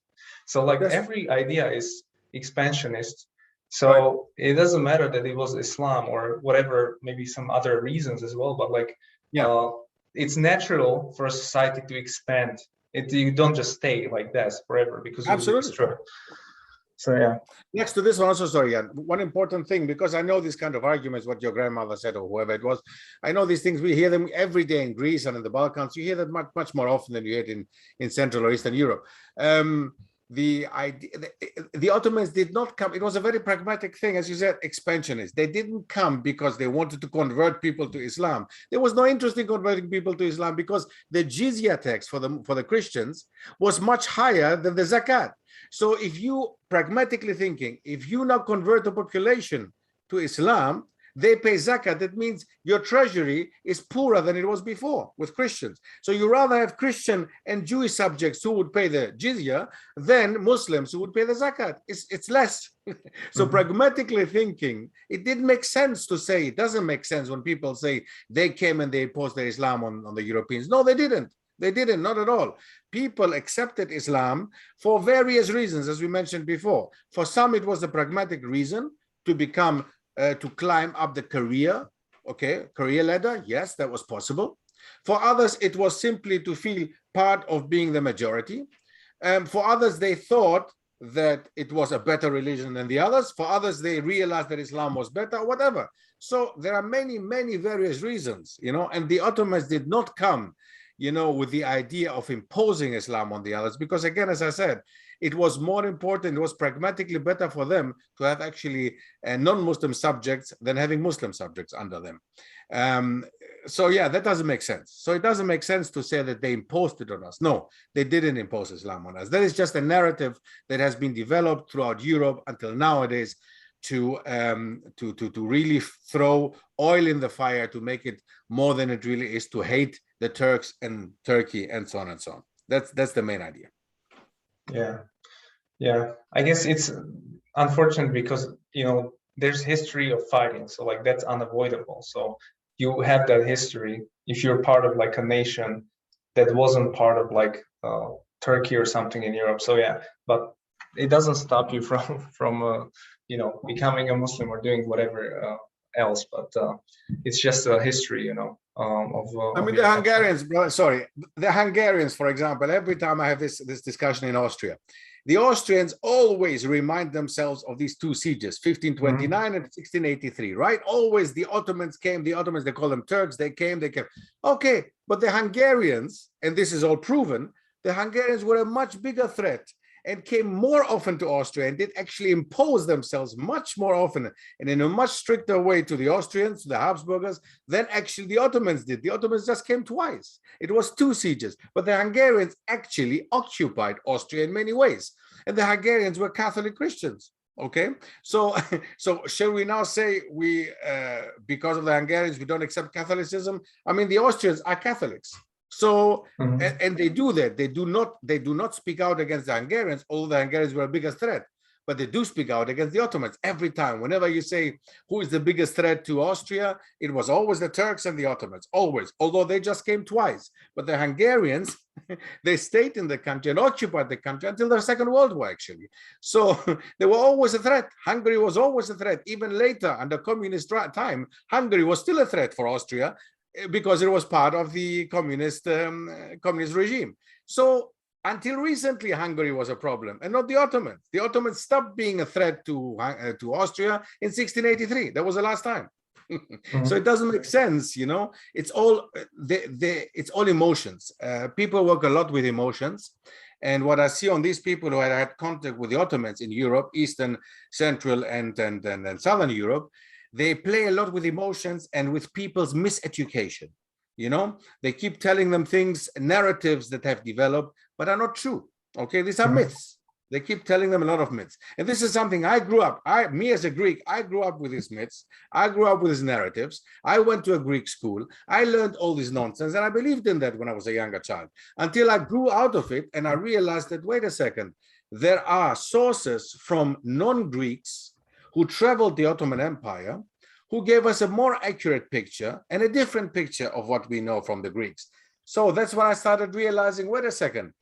So like every idea is expansionist. So it doesn't matter that it was Islam or whatever, maybe some other reasons as well, but like it's natural for a society to expand You don't just stay like that forever because you'll be Absolutely. destroyed. So yeah. Next to this one also, sorry, Jan, one important thing, because I know these kind of arguments, what your grandmother said or whoever it was, I know these things, we hear them every day in Greece and in the Balkans. You hear that much more often than you hear it in Central or Eastern Europe. The idea, the Ottomans did not come, it was a very pragmatic thing, as you said, expansionist. They didn't come because they wanted to convert people to Islam. There was no interest in converting people to Islam because the jizya tax for the Christians was much higher than the zakat. So if you, pragmatically thinking, if you now convert the population to Islam, they pay zakat. That means your treasury is poorer than it was before with Christians. So you rather have Christian and Jewish subjects who would pay the jizya than Muslims who would pay the zakat. It's less. So pragmatically thinking, it didn't make sense to say, it doesn't make sense when people say they came and they imposed their Islam on the Europeans. No, they didn't. They didn't, not at all. People accepted Islam for various reasons, as we mentioned before. For some, it was a pragmatic reason to become, to climb up the career ladder. Yes, that was possible. For others, it was simply to feel part of being the majority. For others, they thought that it was a better religion than the others. For others, they realized that Islam was better, whatever. So there are many, many various reasons, and the Ottomans did not come with the idea of imposing Islam on the others, because again, as I said, it was more important, it was pragmatically better for them to have actually non-Muslim subjects than having Muslim subjects under them. So yeah, that doesn't make sense. So it doesn't make sense to say that they imposed it on us. No, they didn't impose Islam on us. That is just a narrative that has been developed throughout Europe until nowadays to really throw oil in the fire, to make it more than it really is, to hate the Turks and Turkey and so on and so on. That's the main idea. Yeah. I guess it's unfortunate because there's history of fighting, so like that's unavoidable. So you have that history if you're part of like a nation that wasn't part of like Turkey or something in Europe. So yeah, but it doesn't stop you from becoming a Muslim or doing whatever else. But it's just a history, I mean, the Hungarians, the Hungarians, for example, every time I have this discussion in Austria, the Austrians always remind themselves of these two sieges, 1529 and 1683, right? Always the Ottomans came, they call them Turks, they came. Okay, but the Hungarians, and this is all proven, the Hungarians were a much bigger threat and came more often to Austria and did actually impose themselves much more often and in a much stricter way to the Austrians, to the Habsburgers, than actually the Ottomans did. The Ottomans just came twice. It was two sieges, but the Hungarians actually occupied Austria in many ways. And the Hungarians were Catholic Christians. Okay, so shall we now say because of the Hungarians, we don't accept Catholicism? I mean, the Austrians are Catholics. So, and they do that. They do not speak out against the Hungarians, although the Hungarians were a bigger threat, but they do speak out against the Ottomans every time. Whenever you say who is the biggest threat to Austria, it was always the Turks and the Ottomans, always, although they just came twice. But the Hungarians, they stayed in the country and occupied the country until the Second World War, actually. So they were always a threat. Hungary was always a threat. Even later, under communist time, Hungary was still a threat for Austria, because it was part of the communist regime. So until recently, Hungary was a problem and not the Ottomans. The Ottomans stopped being a threat to Austria in 1683. That was the last time. So it doesn't make sense, It's all it's all emotions. People work a lot with emotions. And what I see on these people who had contact with the Ottomans in Europe, Eastern, Central, and Southern Europe, they play a lot with emotions and with people's miseducation. They keep telling them things, narratives that have developed, but are not true. Okay, these are myths. They keep telling them a lot of myths. And this is something I grew up, me as a Greek, I grew up with these myths. I grew up with these narratives. I went to a Greek school. I learned all this nonsense and I believed in that when I was a younger child, until I grew out of it and I realized that, wait a second, there are sources from non-Greeks who traveled the Ottoman Empire, who gave us a more accurate picture and a different picture of what we know from the Greeks. So that's when I started realizing, wait a second,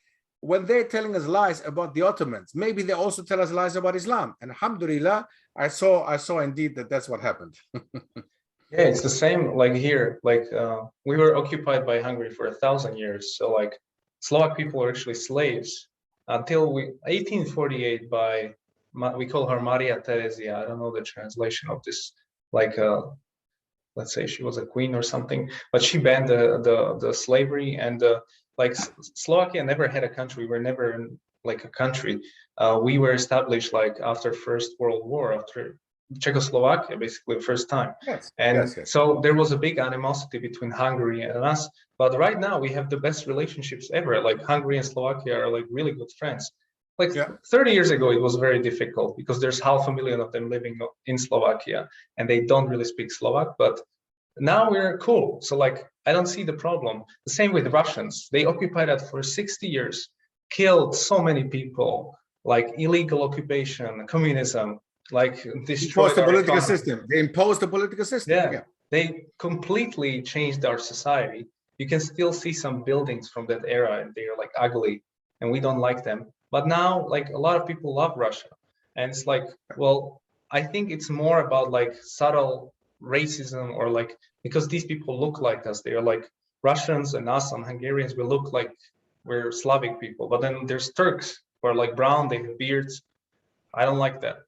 when they're telling us lies about the Ottomans, maybe they also tell us lies about Islam. And alhamdulillah, I saw indeed that that's what happened. Yeah, it's the same like here. Like we were occupied by Hungary for 1,000 years. So like Slovak people were actually slaves until 1848 by, we call her Maria Theresia. I don't know the translation of this, like let's say she was a queen or something, but she banned the slavery, and like Slovakia never had a country. We were never like a country. We were established like after First World War, after Czechoslovakia, basically the first time. Yes, And yes, yes. so there was a big animosity between Hungary and us. But right now we have the best relationships ever. Like Hungary and Slovakia are like really good friends. Like Yeah. 30 years ago, it was very difficult because there's 500,000 of them living in Slovakia and they don't really speak Slovak. But now we're cool. So like, I don't see the problem. The same with Russians. They occupied that for 60 years, killed so many people, like illegal occupation, communism, like destroyed Imposed the our political economy. system. They imposed the political system. Yeah, Yeah. they completely changed our society. You can still see some buildings from that era and they're like ugly and we don't like them. But now, like a lot of people love Russia. And it's like, well, I think it's more about like subtle racism, or like, because these people look like us. They are like Russians and us and Hungarians, we look like we're Slavic people. But then there's Turks who are like brown, they have beards. I don't like that.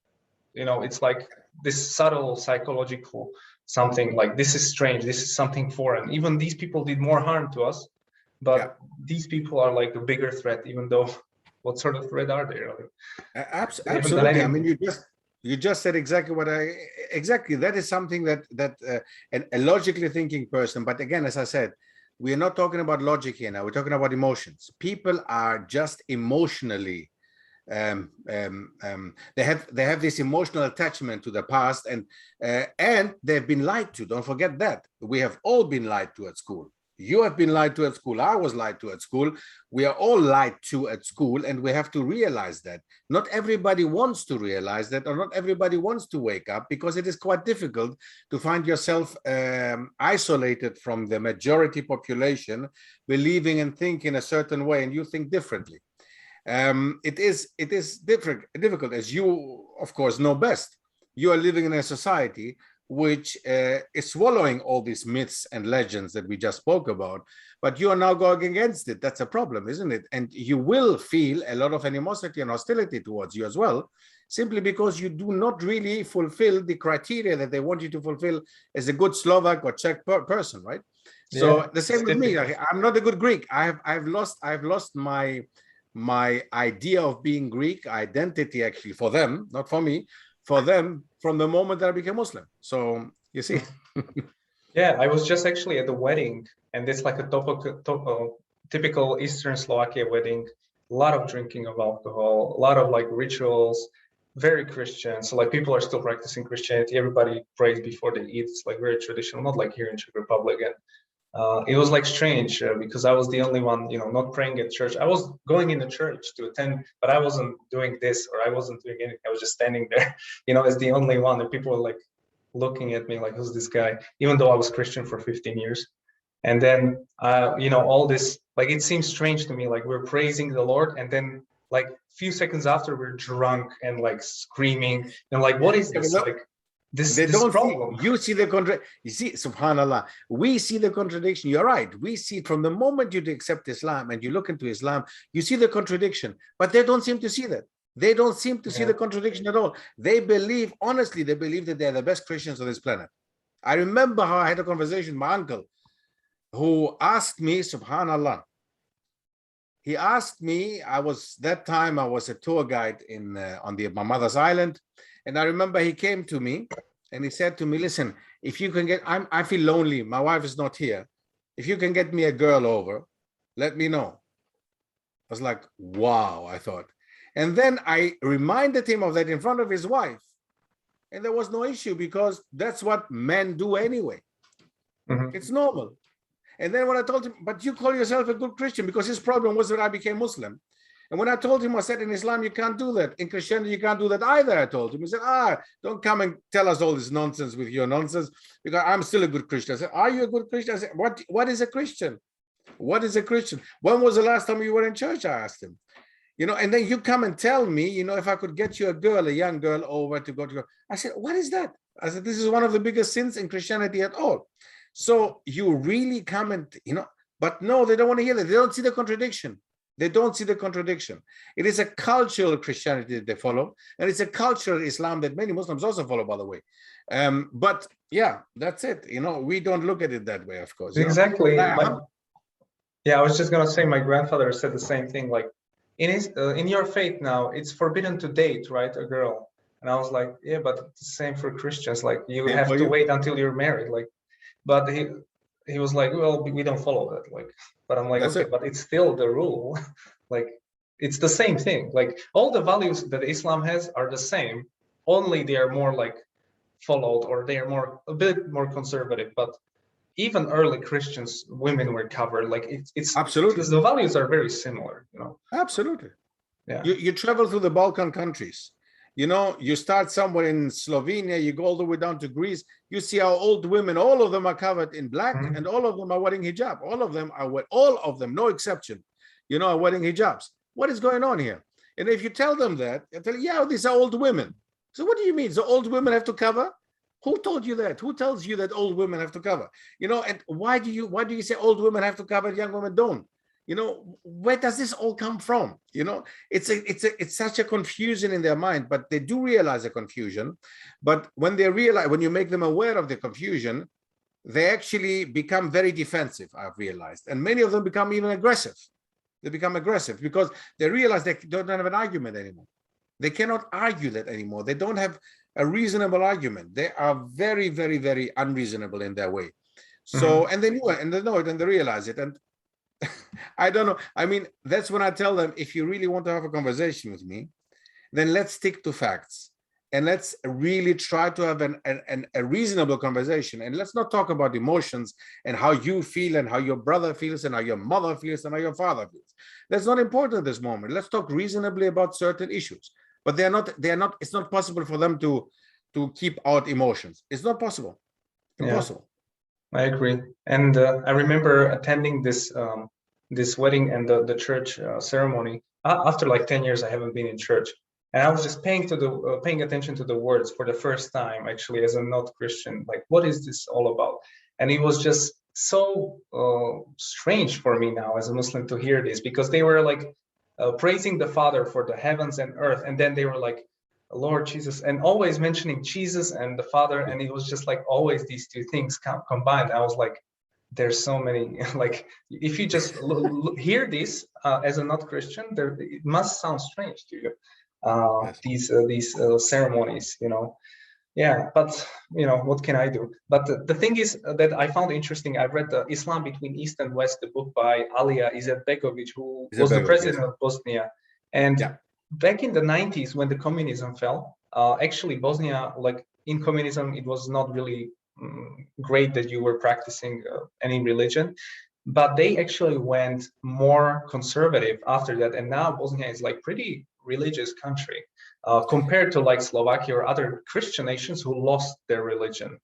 You know, it's like this subtle psychological something, like this is strange, this is something foreign. Even these people did more harm to us, but these people are like a bigger threat, even though what sort of threat are they really? Absolutely. I mean, you just said exactly what exactly. That is something that a logically thinking person. But again, as I said, we are not talking about logic here now. We're talking about emotions. People are just emotionally. They have this emotional attachment to the past, and they've been lied to. Don't forget that. We have all been lied to at school. You have been lied to at school. I was lied to at school. We are all lied to at school, and we have to realize that. Not everybody wants to realize that, or not everybody wants to wake up, because it is quite difficult to find yourself isolated from the majority population, believing and thinking a certain way, and you think differently. It is difficult, as you, of course, know best. You are living in a society which is swallowing all these myths and legends that we just spoke about, but you are now going against it. That's a problem, isn't it? And you will feel a lot of animosity and hostility towards you as well, simply because you do not really fulfill the criteria that they want you to fulfill as a good Slovak or Czech person, right? So the same with me. I'm not a good Greek. I've lost my idea of being Greek, identity actually, for them, not for me, for them, from the moment that I became Muslim. So you see. Yeah, I was just actually at the wedding, and it's like a typical Eastern Slovakia wedding. A lot of drinking of alcohol, a lot of like rituals, very Christian. So like people are still practicing Christianity. Everybody prays before they eat. It's like very traditional, not like here in Czech Republic. And it was like strange because I was the only one, you know, not praying at church. I was going in the church to attend, but I wasn't doing this, or I wasn't doing anything. I was just standing there, you know, as the only one. And people were like looking at me like, who's this guy? Even though I was Christian for 15 years. And then, you know, all this, like, it seems strange to me, like we're praising the Lord. And then like a few seconds after, we're drunk and like screaming. And like, what is this? Like, they don't problem. You see the contradiction. You see, subhanallah, we see the contradiction. You're right. We see it from the moment you accept Islam and you look into Islam, you see the contradiction, but they don't seem to see that. They don't seem to see the contradiction at all. They believe, honestly, they believe that they're the best Christians on this planet. I remember how I had a conversation with my uncle who asked me, subhanallah, he asked me, I was a tour guide on my mother's island. And I remember he came to me and he said to me, listen, if you can get, I feel lonely. My wife is not here. If you can get me a girl over, let me know. I was like, wow, I thought. And then I reminded him of that in front of his wife. And there was no issue because that's what men do anyway. Mm-hmm. It's normal. And then when I told him, but you call yourself a good Christian, because his problem was that I became Muslim. And when I told him, I said, in Islam, you can't do that. In Christianity, you can't do that either, I told him. He said, don't come and tell us all this nonsense with your nonsense, because I'm still a good Christian. I said, are you a good Christian? I said, what is a Christian? What is a Christian? When was the last time you were in church? I asked him. You know, and then you come and tell me, you know, if I could get you a young girl over to go to. I said, what is that? I said, this is one of the biggest sins in Christianity at all. So you really come and, you know, But no, they don't want to hear that. They don't see the contradiction. They don't see the contradiction. It is a cultural Christianity that they follow, and it's a cultural Islam that many Muslims also follow, by the way. But yeah, that's it. You know, we don't look at it that way, of course. Exactly. You Yeah, I was just gonna say my grandfather said the same thing. Like, in your faith now, it's forbidden to date, right, a girl. And I was like, yeah, but it's the same for Christians. Like, you same have for to you. wait until you're married. Like, but he was like, well, we don't follow that. Like, but I'm like, That's okay, it. but it's still the rule. Like, it's the same thing. Like, all the values that Islam has are the same, only they are more like followed, or they are a bit more conservative. But even early Christians, women were covered. Like, it's Absolutely. because the values are very similar, you know. Absolutely. Yeah. You travel through the Balkan countries. You know, you start somewhere in Slovenia, you go all the way down to Greece, you see how old women, all of them are covered in black, and all of them are wearing hijab. All of them, no exception, you know, are wearing hijabs. What is going on here? And if you tell them that, they tell you, yeah, these are old women. So what do you mean? So old women have to cover? Who told you that? Who tells you that old women have to cover? You know, and why do you say old women have to cover and young women don't? You know, where does this all come from? You know, it's such a confusion in their mind, but they do realize the confusion. But when you make them aware of the confusion, they actually become very defensive, I've realized. And many of them become even aggressive. They become aggressive because they realize they don't have an argument anymore. They cannot argue that anymore. They don't have a reasonable argument. They are very, very, very unreasonable in their way. So, and they knew it, and they know it, and they realize it. And I don't know. I mean, that's when I tell them, if you really want to have a conversation with me, then let's stick to facts. And let's really try to have a reasonable conversation. And let's not talk about emotions and how you feel and how your brother feels and how your mother feels and how your father feels. That's not important at this moment. Let's talk reasonably about certain issues. But it's not possible for them to keep out emotions. It's not possible. Impossible. Yeah, I agree. And I remember attending this wedding and the church ceremony. After like 10 years, I haven't been in church. And I was just paying attention to the words for the first time, actually, as a not Christian. Like, what is this all about? And it was just so strange for me now as a Muslim to hear this, because they were like praising the Father for the heavens and earth, and then they were like, Lord Jesus, and always mentioning Jesus and the Father, and it was just like always these two things combined. I was like, there's so many. Like, if you just hear this as a not Christian, it must sound strange to you. These ceremonies, you know. Yeah, but you know, what can I do? But the thing is that I found interesting. I read the Islam Between East and West, the book by Alija Izetbegovic, who was the president of Bosnia. And back in the 90s, when the communism fell, actually Bosnia, like in communism, it was not really great that you were practicing any religion, but they actually went more conservative after that. And now Bosnia is like pretty religious country. Compared to like Slovakia or other Christian nations who lost their religion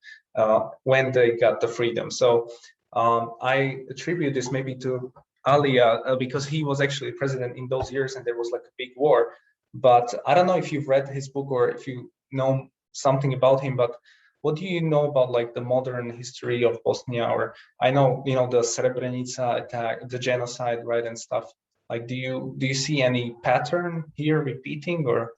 when they got the freedom. So I attribute this maybe to Alija because he was actually president in those years and there was like a big war. But I don't know if you've read his book or if you know something about him, but what do you know about like the modern history of Bosnia? Or I know, you know, the Srebrenica attack, the genocide, right, and stuff. Like, do you see any pattern here repeating, or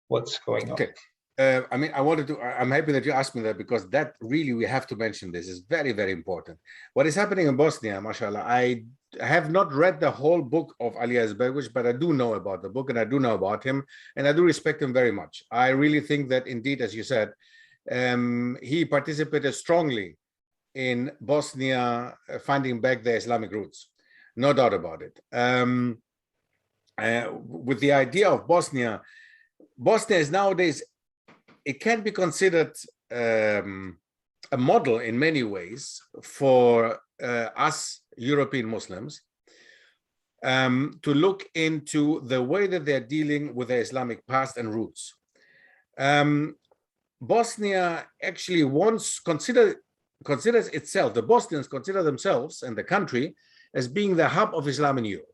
what's going on? Okay. I mean, I'm happy that you asked me that, because that really, we have to mention this. Is very, very important. What is happening in Bosnia, mashallah, I have not read the whole book of Alija Izetbegovic, but I do know about the book and I do know about him and I do respect him very much. I really think that indeed, as you said, he participated strongly in Bosnia finding back their Islamic roots. No doubt about it. With the idea of Bosnia is nowadays, it can be considered a model in many ways for us European Muslims to look into the way that they're dealing with their Islamic past and roots. Bosnia actually considers itself, the Bosnians consider themselves and the country as being the hub of Islam in Europe.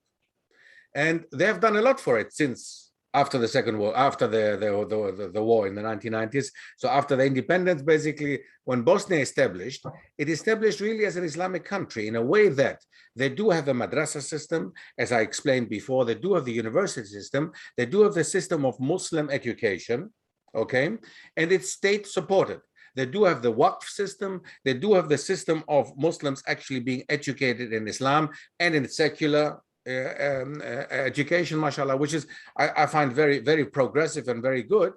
And they have done a lot for it since after the second war, after the war in the 1990s. So after the independence, basically, when Bosnia established, it established really as an Islamic country in a way that they do have a madrasa system, as I explained before. They do have the university system. They do have the system of Muslim education, okay? And it's state supported. They do have the Waqf system. They do have the system of Muslims actually being educated in Islam and in secular education, mashallah, which is, I find very, very progressive and very good.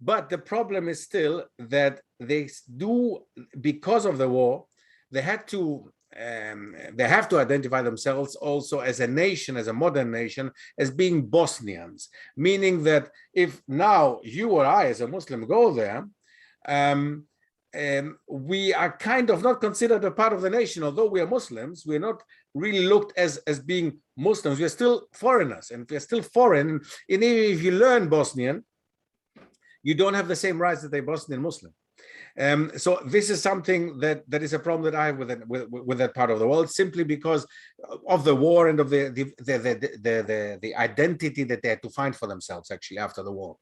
But the problem is still that they do, because of the war, they have to identify themselves also as a nation, as a modern nation, as being Bosnians, meaning that if now you or I as a Muslim go there, we are kind of not considered a part of the nation. Although we are Muslims, we're not really looked as being Muslims. We're still foreigners, and we're still foreign. And even if you learn Bosnian, you don't have the same rights as a Bosnian Muslim. So this is something that is a problem that I have with that part of the world, simply because of the war and of the identity that they had to find for themselves actually after the war.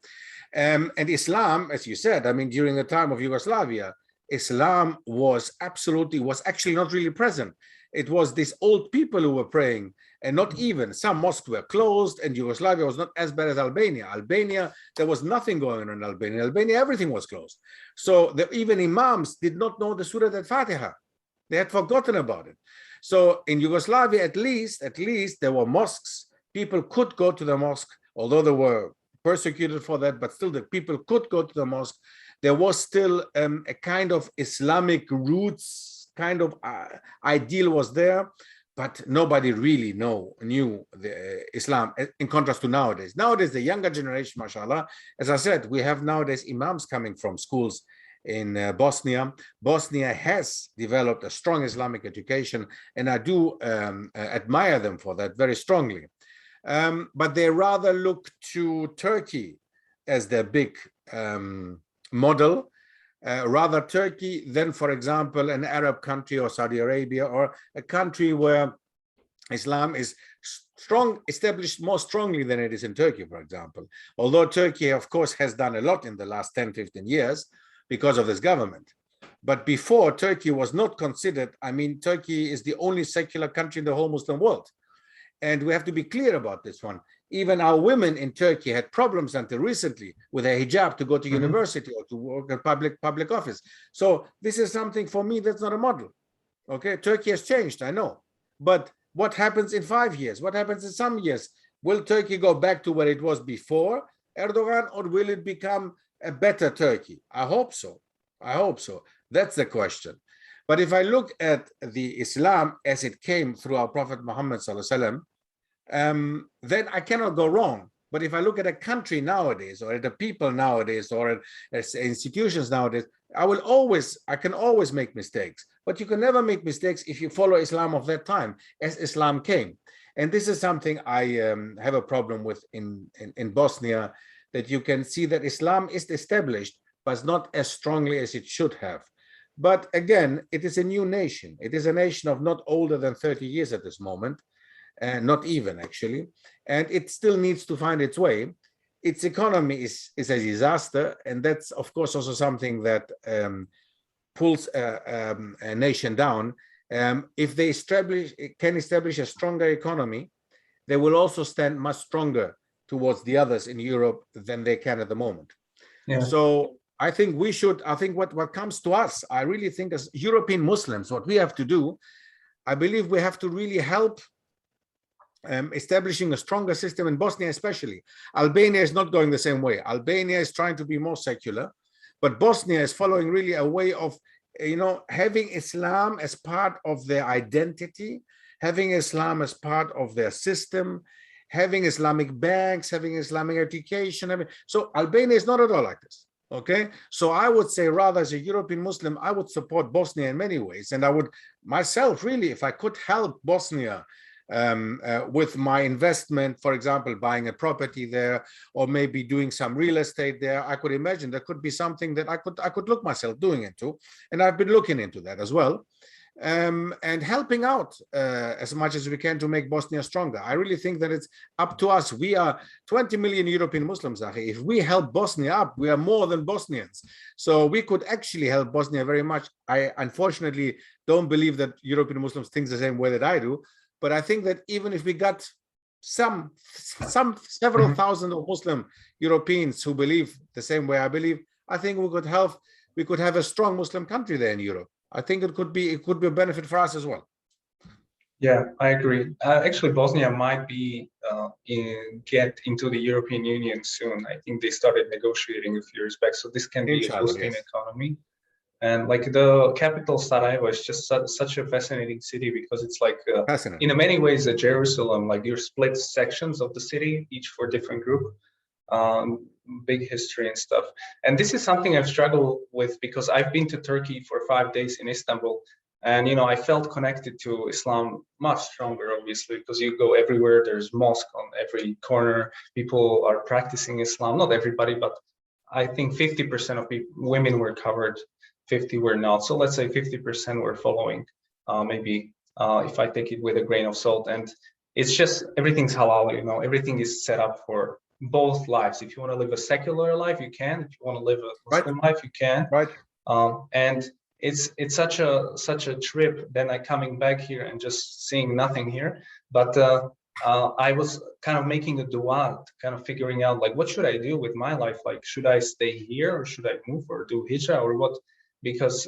And Islam, as you said, I mean, during the time of Yugoslavia, Islam was actually not really present. It was these old people who were praying, and not even, some mosques were closed, and Yugoslavia was not as bad as Albania. Albania, there was nothing going on in Albania. Albania, everything was closed. So even imams did not know the Surah Al-Fatiha. They had forgotten about it. So in Yugoslavia, at least there were mosques. People could go to the mosque, although they were persecuted for that, but still the people could go to the mosque. There was still a kind of Islamic roots kind of ideal was there, but nobody really knew the Islam, in contrast to nowadays. Nowadays, the younger generation, mashallah, as I said, we have nowadays imams coming from schools in Bosnia. Bosnia has developed a strong Islamic education, and I do admire them for that very strongly. But they rather look to Turkey as their big model, rather Turkey than, for example, an Arab country or Saudi Arabia, or a country where Islam is strong, established more strongly than it is in Turkey, for example. Although Turkey, of course, has done a lot in the last 10, 15 years because of this government. But before, Turkey was not considered, I mean, Turkey is the only secular country in the whole Muslim world. And we have to be clear about this one. Even our women in Turkey had problems until recently with a hijab to go to university or to work at public office. So this is something for me that's not a model. Okay, Turkey has changed, I know. But what happens in 5 years? What happens in some years? Will Turkey go back to where it was before Erdogan, or will it become a better Turkey? I hope so. I hope so. That's the question. But if I look at the Islam as it came through our Prophet Muhammad sallallahu alaihi wasallam, then I cannot go wrong. But if I look at a country nowadays, or at the people nowadays, or at institutions nowadays, I can always make mistakes. But you can never make mistakes if you follow Islam of that time, as Islam came. And this is something I have a problem with in Bosnia, that you can see that Islam is established, but not as strongly as it should have. But again, it is a new nation. It is a nation of not older than 30 years at this moment. Not even actually, and it still needs to find its way. Its economy is a disaster, and that's of course also something that pulls a nation down. If they can establish a stronger economy, they will also stand much stronger towards the others in Europe than they can at the moment. Yeah. So I think what comes to us, I really think as European Muslims, what we have to do, I believe we have to really help establishing a stronger system in Bosnia, especially. Albania is not going the same way. Albania is trying to be more secular, but Bosnia is following really a way of, having Islam as part of their identity, having Islam as part of their system, having Islamic banks, having Islamic education. So Albania is not at all like this. Okay, so I would say, rather, as a European Muslim, I would support Bosnia in many ways, and I would myself really, if I could help Bosnia with my investment, for example, buying a property there, or maybe doing some real estate there, I could imagine there could be something that I could look myself doing into, and I've been looking into that as well. and helping out as much as we can to make Bosnia stronger. I really think that it's up to us. We are 20 million European Muslims, Akhi. If we help Bosnia up, we are more than Bosnians. So we could actually help Bosnia very much. I unfortunately don't believe that European Muslims think the same way that I do, but I think that even if we got several thousand of Muslim Europeans who believe the same way I believe, I think we could have a strong Muslim country there in Europe. I think it could be a benefit for us as well. Yeah, I agree. Actually, Bosnia might be get into the European Union soon. I think they started negotiating a few years back, so this can be a boosting economy. And like the capital Sarajevo is just such a fascinating city because it's like in many ways a Jerusalem. Like you're split sections of the city, each for different group. Big history and stuff. And this is something I've struggled with because I've been to Turkey for 5 days in Istanbul. And, you know, I felt connected to Islam much stronger, obviously, because you go everywhere. There's mosque on every corner. People are practicing Islam. Not everybody, but I think 50% of women were covered, 50 were not. So let's say 50% were following, maybe if I take it with a grain of salt. And it's just everything's halal, you know, everything is set up for both lives. If you want to live a secular life, you can. If you want to live a Muslim life, you can. Right. And it's such a trip. Then I coming back here and just seeing nothing here. But I was kind of making a dua, kind of figuring out like what should I do with my life? Like should I stay here or should I move or do hijrah or what? Because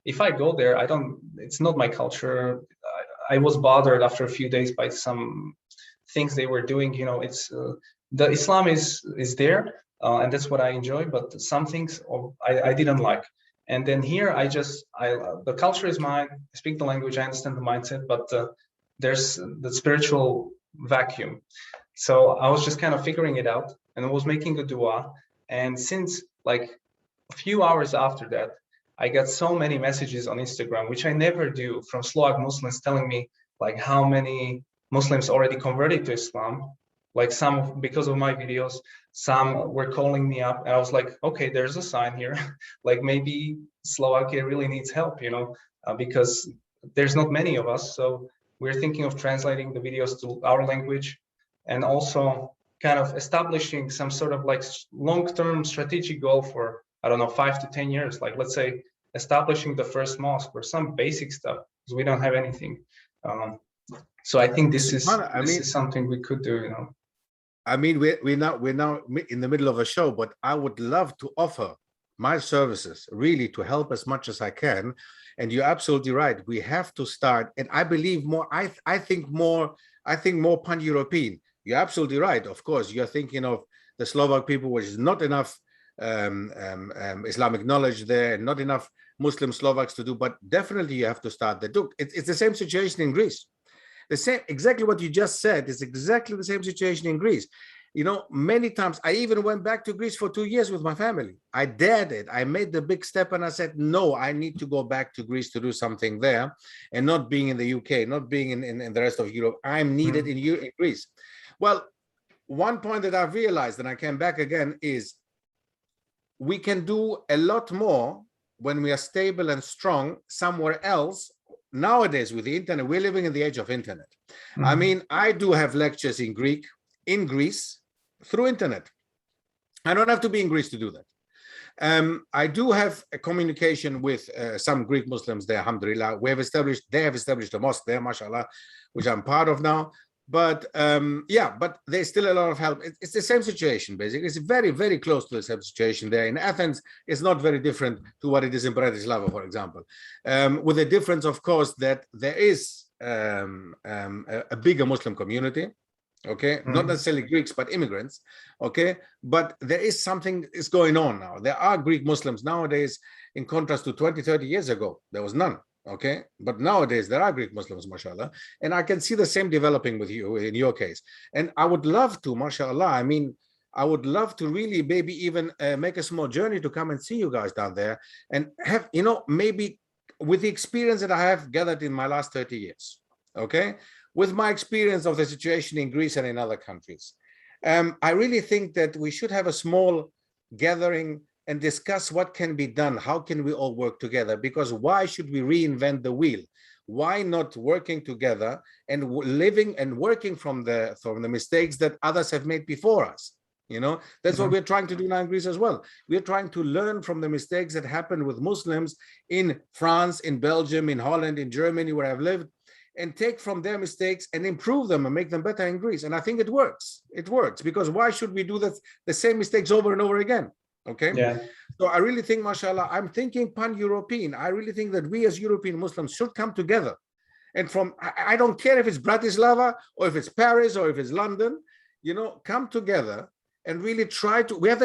if I go there, it's not my culture. I was bothered after a few days by some things they were doing. You know, it's the Islam is there, and that's what I enjoy. But some things I didn't like. And then here, the culture is mine. I speak the language. I understand the mindset, but there's the spiritual vacuum. So I was just kind of figuring it out, and I was making a dua. And since like a few hours after that, I got so many messages on Instagram, which I never do, from Slovak Muslims telling me like how many Muslims already converted to Islam. Like some, because of my videos, some were calling me up and I was like, okay, there's a sign here. Like maybe Slovakia really needs help, you know, because there's not many of us. So we're thinking of translating the videos to our language and also kind of establishing some sort of like long-term strategic goal for, I don't know, 5 to 10 years. Like let's say establishing the first mosque or some basic stuff because we don't have anything. So I think this is something we could do, you know. I mean, we're now in the middle of a show, but I would love to offer my services really to help as much as I can. And you're absolutely right. We have to start, and I believe more. I think more pan-European. You're absolutely right. Of course, you're thinking of the Slovak people, which is not enough Islamic knowledge there, not enough Muslim Slovaks to do. But definitely, you have to start there. Look, it's the same situation in Greece. Exactly what you just said is exactly the same situation in Greece. You know, many times I even went back to Greece for 2 years with my family. I dared it. I made the big step and I said, no, I need to go back to Greece to do something there and not being in the UK, not being in the rest of Europe. I'm needed in Greece. Well, one point that I've realized, and I came back again, is we can do a lot more when we are stable and strong somewhere else. Nowadays, with the internet, we're living in the age of internet. I mean, I do have lectures in Greek in Greece through internet. I don't have to be in Greece to do that. I do have a communication with some Greek Muslims there, alhamdulillah. They have established a mosque there, mashallah, which I'm part of now. But yeah, but there's still a lot of help. It's the same situation, basically. It's very, very close to the same situation there. In Athens, it's not very different to what it is in Bratislava, for example. With the difference, of course, that there is a bigger Muslim community, okay? Not necessarily Greeks, but immigrants, okay? But there is something is going on now. There are Greek Muslims nowadays, in contrast to 20, 30 years ago. There was none. Okay, but nowadays there are Greek Muslims, mashallah, and I can see the same developing with you in your case. And I would love to, mashallah, I mean, I would love to really maybe even make a small journey to come and see you guys down there and have, you know, maybe with the experience that I have gathered in my last 30 years, okay, with my experience of the situation in Greece and in other countries. I really think that we should have a small gathering and discuss what can be done. How can we all work together? Because why should we reinvent the wheel? Why not working together and living and working from the mistakes that others have made before us? You know, that's what we're trying to do now in Greece as well. We're trying to learn from the mistakes that happened with Muslims in France, in Belgium, in Holland, in Germany, where I've lived, and take from their mistakes and improve them and make them better in Greece. And I think it works. It works, because why should we do the same mistakes over and over again? Okay. Yeah. So I really think, mashallah, I'm thinking pan-European. I really think that we as European Muslims should come together. And I don't care if it's Bratislava or if it's Paris or if it's London, you know, come together and really try to, we have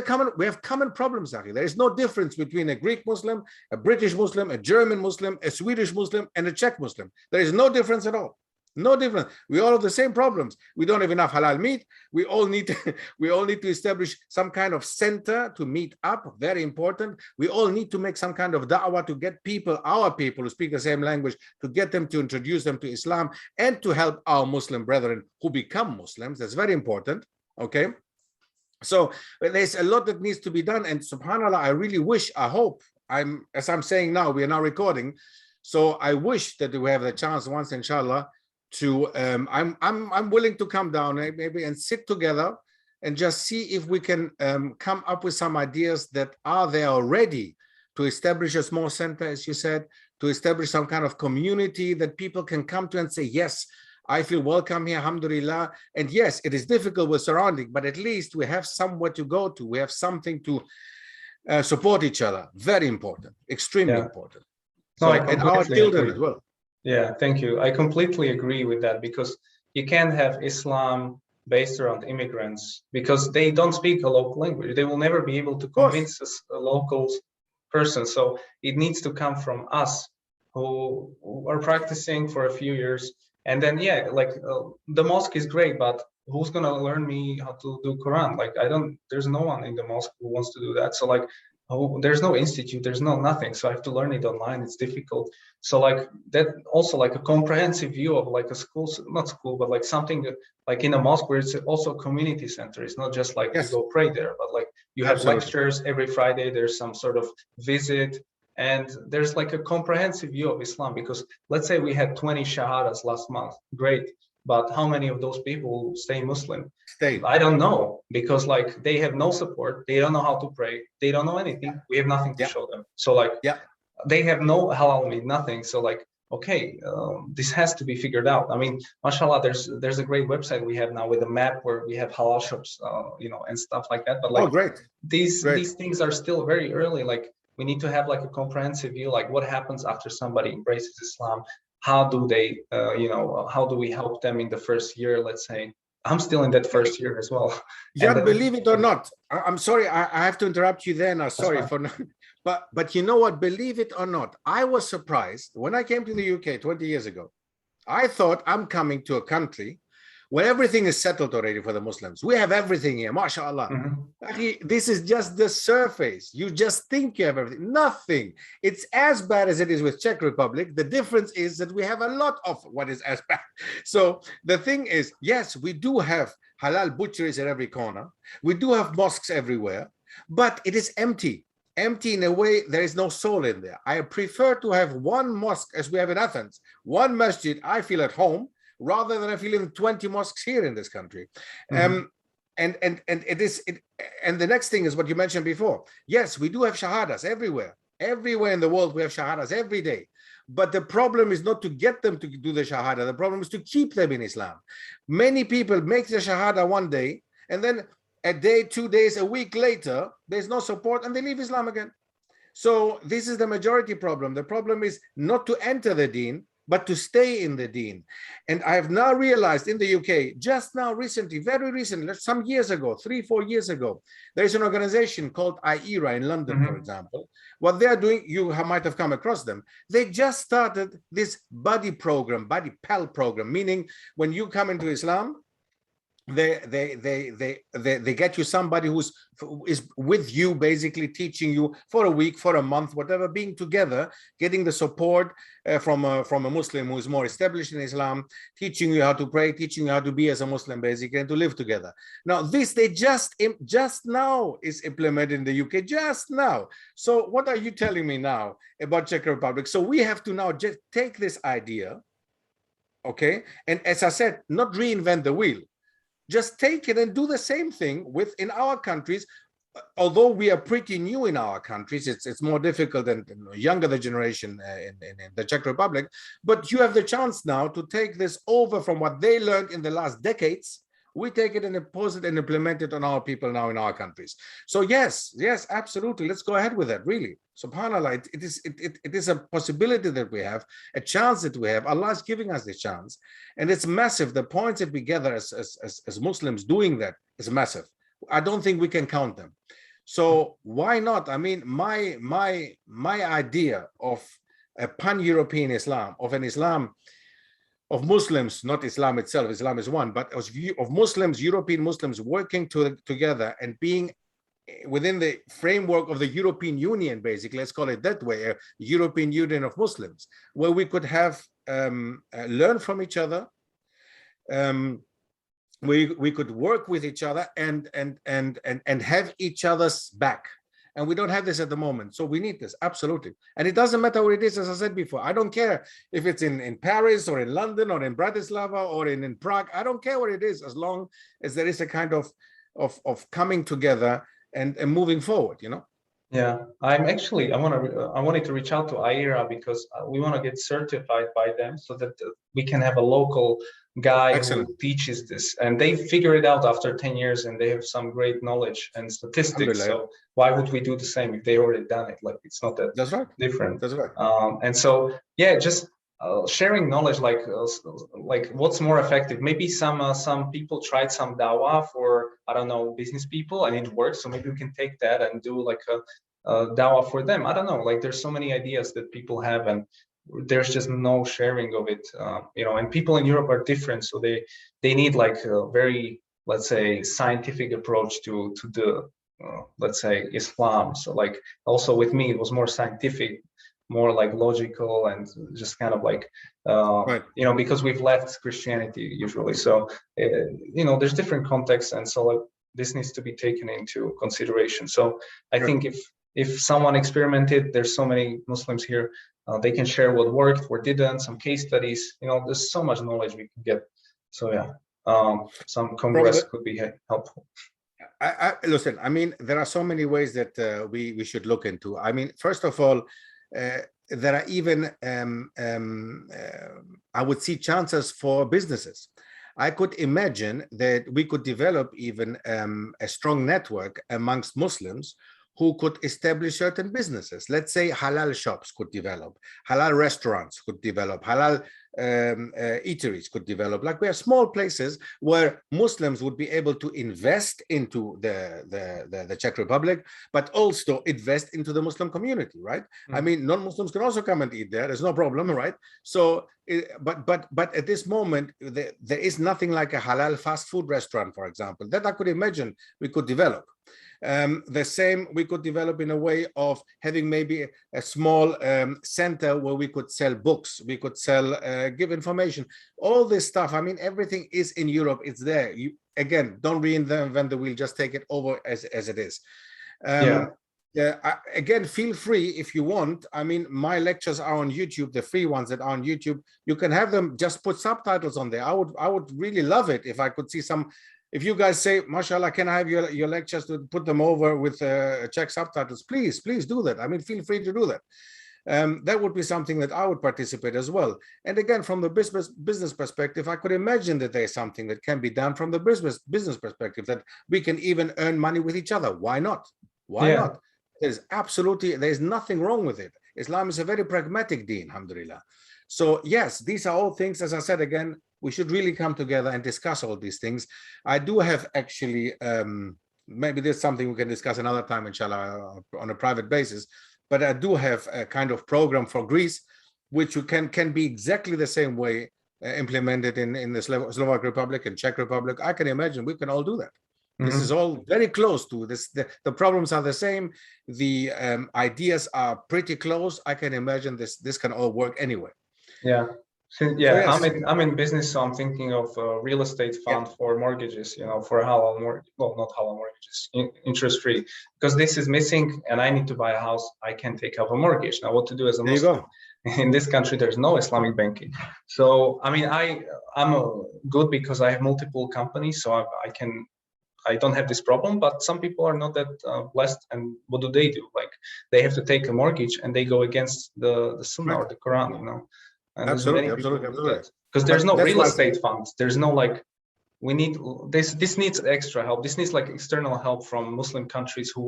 common problems, Akhi. There is no difference between a Greek Muslim, a British Muslim, a German Muslim, a Swedish Muslim, and a Czech Muslim. There is no difference at all. No difference. We all have the same problems. We don't have enough halal meat. We all need to establish some kind of center to meet up. Very important. We all need to make some kind of da'wah to get people, our people who speak the same language, to get them, to introduce them to Islam, and to help our Muslim brethren who become Muslims. That's very important. Okay. So there's a lot that needs to be done. And subhanAllah, I really wish, I hope, as I'm saying now, we are now recording. So I wish that we have the chance once, inshallah, to I'm willing to come down maybe and sit together and just see if we can come up with some ideas that are there already to establish a small center, as you said, to establish some kind of community that people can come to and say, yes, I feel welcome here, alhamdulillah. And yes, it is difficult with surrounding, but at least we have somewhere to go to. We have something to support each other. Very important, extremely important. No, so, and our children as well. Yeah, thank you. I completely agree with that, because you can't have Islam based around immigrants, because they don't speak a local language. They will never be able to convince us, a local person. So it needs to come from us who are practicing for a few years. And then, yeah, like the mosque is great, but who's going to learn me how to do Quran? Like, there's no one in the mosque who wants to do that. So like, there's no institute, there's nothing. So I have to learn it online. It's difficult. So like that, also like a comprehensive view of like a school, not school, but like something like in a mosque where it's also a community center. It's not just like you go pray there, but like you have lectures every Friday. There's some sort of visit, and there's like a comprehensive view of Islam, because let's say we had 20 shahadas last month. Great. But how many of those people stay Muslim? I don't know, because like they have no support. They don't know how to pray. They don't know anything. We have nothing to show them. So like they have no halal meat, nothing. So like, okay, this has to be figured out. I mean, mashallah, there's a great website we have now with a map where we have halal shops, you know, and stuff like that. But like these things are still very early. Like we need to have like a comprehensive view, like what happens after somebody embraces Islam. How do they, you know, how do we help them in the first year, let's say? I'm still in that first year as well. Yeah, believe it or not, I'm sorry, I have to interrupt you there now. Sorry for not, but you know what, believe it or not, I was surprised when I came to the UK 20 years ago. I thought I'm coming to a country where everything is settled already for the Muslims. We have everything here, mashallah. This is just the surface. You just think you have everything. Nothing. It's as bad as it is with Czech Republic. The difference is that we have a lot of what is as bad. So the thing is, yes, we do have halal butcheries at every corner. We do have mosques everywhere, but it is empty. Empty in a way, there is no soul in there. I prefer to have one mosque, as we have in Athens, one masjid I feel at home, rather than I feel in 20 mosques here in this country. And the next thing is what you mentioned before. Yes, we do have shahadas everywhere. Everywhere in the world, we have shahadas every day. But the problem is not to get them to do the shahada. The problem is to keep them in Islam. Many people make the shahada one day, and then a day, 2 days, a week later, there's no support, and they leave Islam again. So this is the majority problem. The problem is not to enter the deen, but to stay in the deen. And I have now realized in the UK, just now recently, very recently, some years ago, 3-4 years ago, there is an organization called Hijrah in London, for example. What they're doing, you might have come across them. They just started this buddy program, buddy pal program, meaning when you come into Islam, they get you somebody is with you, basically teaching you for a week, for a month, whatever, being together, getting the support from a Muslim who is more established in Islam, teaching you how to pray, teaching you how to be as a Muslim, basically, and to live together. Now this they just now is implemented in the UK, just now. So what are you telling me now about Czech Republic? So we have to now just take this idea, okay, and as I said, not reinvent the wheel. Just take it and do the same thing in our countries. Although we are pretty new in our countries, it's more difficult than younger the generation in the Czech Republic. But you have the chance now to take this over from what they learned in the last decades. We take it and impose it and implement it on our people now in our countries. So yes, absolutely. Let's go ahead with that. Really, subhanallah, it is a possibility that we have, a chance that we have. Allah is giving us this chance, and it's massive. The points that we gather as Muslims doing that is massive. I don't think we can count them. So why not? I mean, my idea of a pan-European Islam, of an Islam of Muslims, not Islam itself, Islam is one, but of Muslims, European Muslims working together and being within the framework of the European Union, basically, let's call it that way, a European Union of Muslims, where we could have learn from each other, we could work with each other and have each other's back. And we don't have this at the moment. So we need this, absolutely. And it doesn't matter what it is, as I said before. I don't care if it's in Paris or in London or in Bratislava or in Prague. I don't care what it is, as long as there is a kind of coming together and moving forward, you know? Yeah, I wanted to reach out to Hijrah because we want to get certified by them so that we can have a local guy Excellent. who teaches this, and they figure it out after 10 years and they have some great knowledge and statistics. So why would we do the same if they already done it? Like, it's not that That's right. different. That's right. And so, yeah, just sharing knowledge, like what's more effective. Maybe some people tried some Dawah for, I don't know, business people, and it works. So maybe we can take that and do like a Dawah for them. I don't know, like there's so many ideas that people have, and there's just no sharing of it, you know. And people in Europe are different, so they need like a very, let's say, scientific approach to the let's say, Islam. So like also with me, it was more scientific, more like logical, and just kind of like Right. you know, because we've left Christianity usually. So you know, there's different contexts, and so like this needs to be taken into consideration. So I think if someone experimented, there's so many Muslims here, they can share what worked, what didn't, some case studies. You know, there's so much knowledge we can get. So yeah, some congress could be helpful. Listen, I mean, there are so many ways that we should look into. I mean, first of all, there are even, I would see chances for businesses. I could imagine that we could develop even a strong network amongst Muslims who could establish certain businesses. Let's say halal shops could develop, halal restaurants could develop, halal eateries could develop. Like, we have small places where Muslims would be able to invest into the Czech Republic, but also invest into the Muslim community, right? I mean, non-Muslims can also come and eat there. There's no problem, right? So, but at this moment, there is nothing like a halal fast food restaurant, for example, that I could imagine we could develop. The same we could develop in a way of having maybe a small center where we could sell books, we could sell, give information, all this stuff. I mean, everything is in Europe, it's there. You, again, don't reinvent the wheel, just take it over as it is. Again, feel free if you want. I mean, my lectures are on YouTube, the free ones that are on YouTube. You can have them, just put subtitles on there. I would really love it if I could see some. If you guys say, mashallah, can I have your lectures to put them over with Czech subtitles? Please do that. I mean, feel free to do that. That would be something that I would participate as well. And again, from the business perspective, I could imagine that there's something that can be done from the business perspective, that we can even earn money with each other. Why not? Why not? There's nothing wrong with it. Islam is a very pragmatic deen, alhamdulillah. So yes, these are all things, as I said, again, we should really come together and discuss all these things. I do have actually, maybe there's something we can discuss another time, inshallah, on a private basis, but I do have a kind of program for Greece, which you can be exactly the same way implement it in the Slovak Republic and Czech Republic. I can imagine we can all do that. This is all very close to this. The problems are the same. The ideas are pretty close. I can imagine this can all work anyway. Yeah. So, yes. I'm in business, so I'm thinking of a real estate fund for mortgages, for halal mortgage, well, not halal mortgages, interest free, because this is missing and I need to buy a house. I can take out a mortgage. Now, what to do as a Muslim? In this country, there's no Islamic banking. So, I mean, I'm good because I have multiple companies, so I don't have this problem, but some people are not that blessed. And what do? Like, they have to take a mortgage and they go against the Sunnah or the Quran, And absolutely. Because there's no real estate funds. There's no like, we need this needs extra help. This needs like external help from Muslim countries who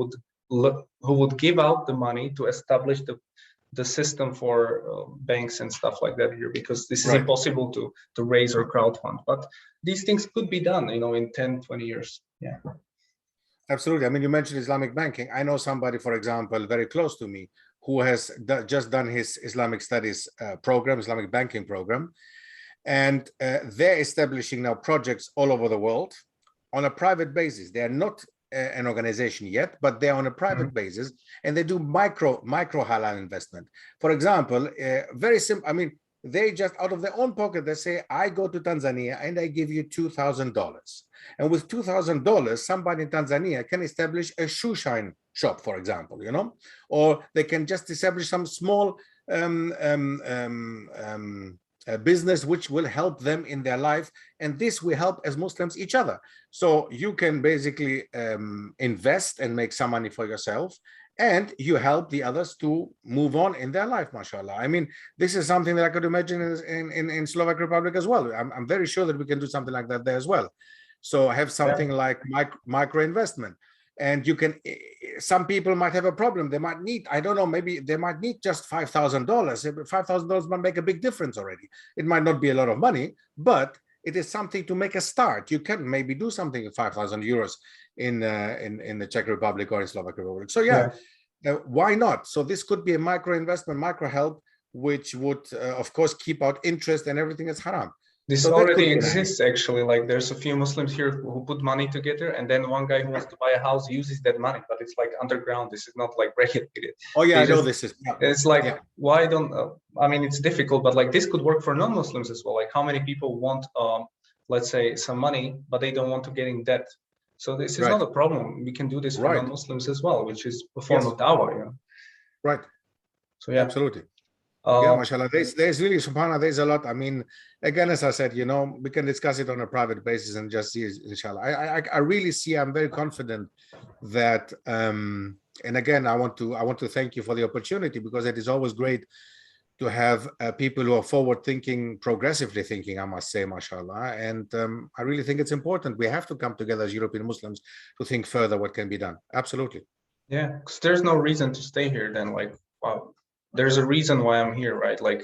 would give out the money to establish the system for banks and stuff like that here, because this is impossible to raise or crowdfund. But these things could be done, in 10, 20 years. Yeah. Absolutely. I mean, you mentioned Islamic banking. I know somebody, for example, very close to me, who has just done his Islamic studies program, Islamic banking program. And they're establishing now projects all over the world on a private basis. They are not an organization yet, but they're on a private basis, and they do micro halal investment. For example, very simple. I mean, they just out of their own pocket, they say, I go to Tanzania and I give you $2,000. And with $2,000, somebody in Tanzania can establish a shoe shine shop, for example, or they can just establish some small business which will help them in their life, and this will help as Muslims each other. So you can basically invest and make some money for yourself, and you help the others to move on in their life, mashallah. I mean, this is something that I could imagine in Slovak Republic as well. I'm very sure that we can do something like that there as well. So have something like micro investment. And you can, some people might have a problem. They might need, I don't know, maybe they might need just $5,000. $5,000 might make a big difference already. It might not be a lot of money, but it is something to make a start. You can maybe do something with 5,000 euros in the Czech Republic or in Slovak Republic. So why not? So this could be a micro investment, micro help, which would, of course, keep out interest and everything that's haram. This already exists, actually. Like, there's a few Muslims here who put money together, and then one guy who wants to buy a house uses that money, but it's like underground. This is not like regulated. Oh yeah, I know this is. It's like, why don't? I mean, it's difficult, but like this could work for non-Muslims as well. Like, how many people want, let's say, some money, but they don't want to get in debt? So this is not a problem. We can do this for non-Muslims as well, which is a form of dawah. Right. So yeah, absolutely. Yeah, mashallah. There's really, subhanAllah, there's a lot. I mean, again, as I said, we can discuss it on a private basis and just see, inshallah. I really see, I'm very confident that, and again, I want to thank you for the opportunity, because it is always great to have people who are forward thinking, progressively thinking, I must say, mashallah. And I really think it's important. We have to come together as European Muslims to think further what can be done. Absolutely. Yeah, because there's no reason to stay here then. Like, wow. There's a reason why I'm here, right? Like,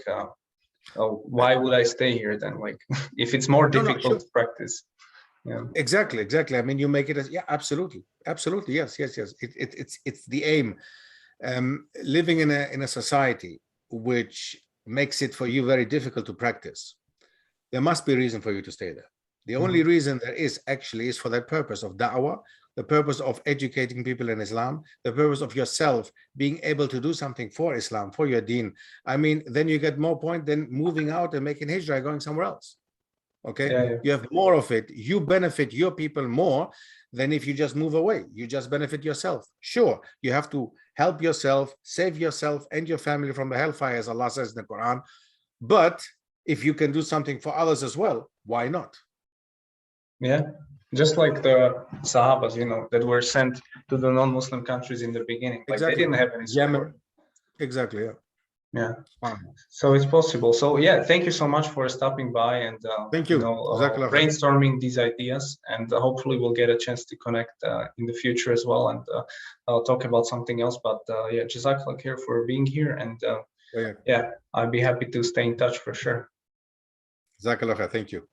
why would I stay here then? Like, if it's more difficult to practice. Yeah. Exactly. I mean, you make it as, absolutely. Yes. It's the aim. Living in a society which makes it for you very difficult to practice, there must be a reason for you to stay there. The only reason there is actually is for that purpose of da'wah, the purpose of educating people in Islam, the purpose of yourself being able to do something for Islam, for your deen. I mean, then you get more point than moving out and making hijrah, going somewhere else. Okay, you have more of it. You benefit your people more than if you just move away. You just benefit yourself. Sure, you have to help yourself, save yourself and your family from the hellfire, as Allah says in the Quran. But if you can do something for others as well, why not? Yeah, just like the Sahabas, that were sent to the non-Muslim countries in the beginning. Like, they didn't have any support. Exactly. Yeah. So it's possible. So yeah, thank you so much for stopping by and thank you. Brainstorming these ideas, and hopefully we'll get a chance to connect in the future as well, and I'll talk about something else. But yeah, Jazakallah khair for being here, and yeah, I'd be happy to stay in touch for sure. Jazakallah khair. Thank you.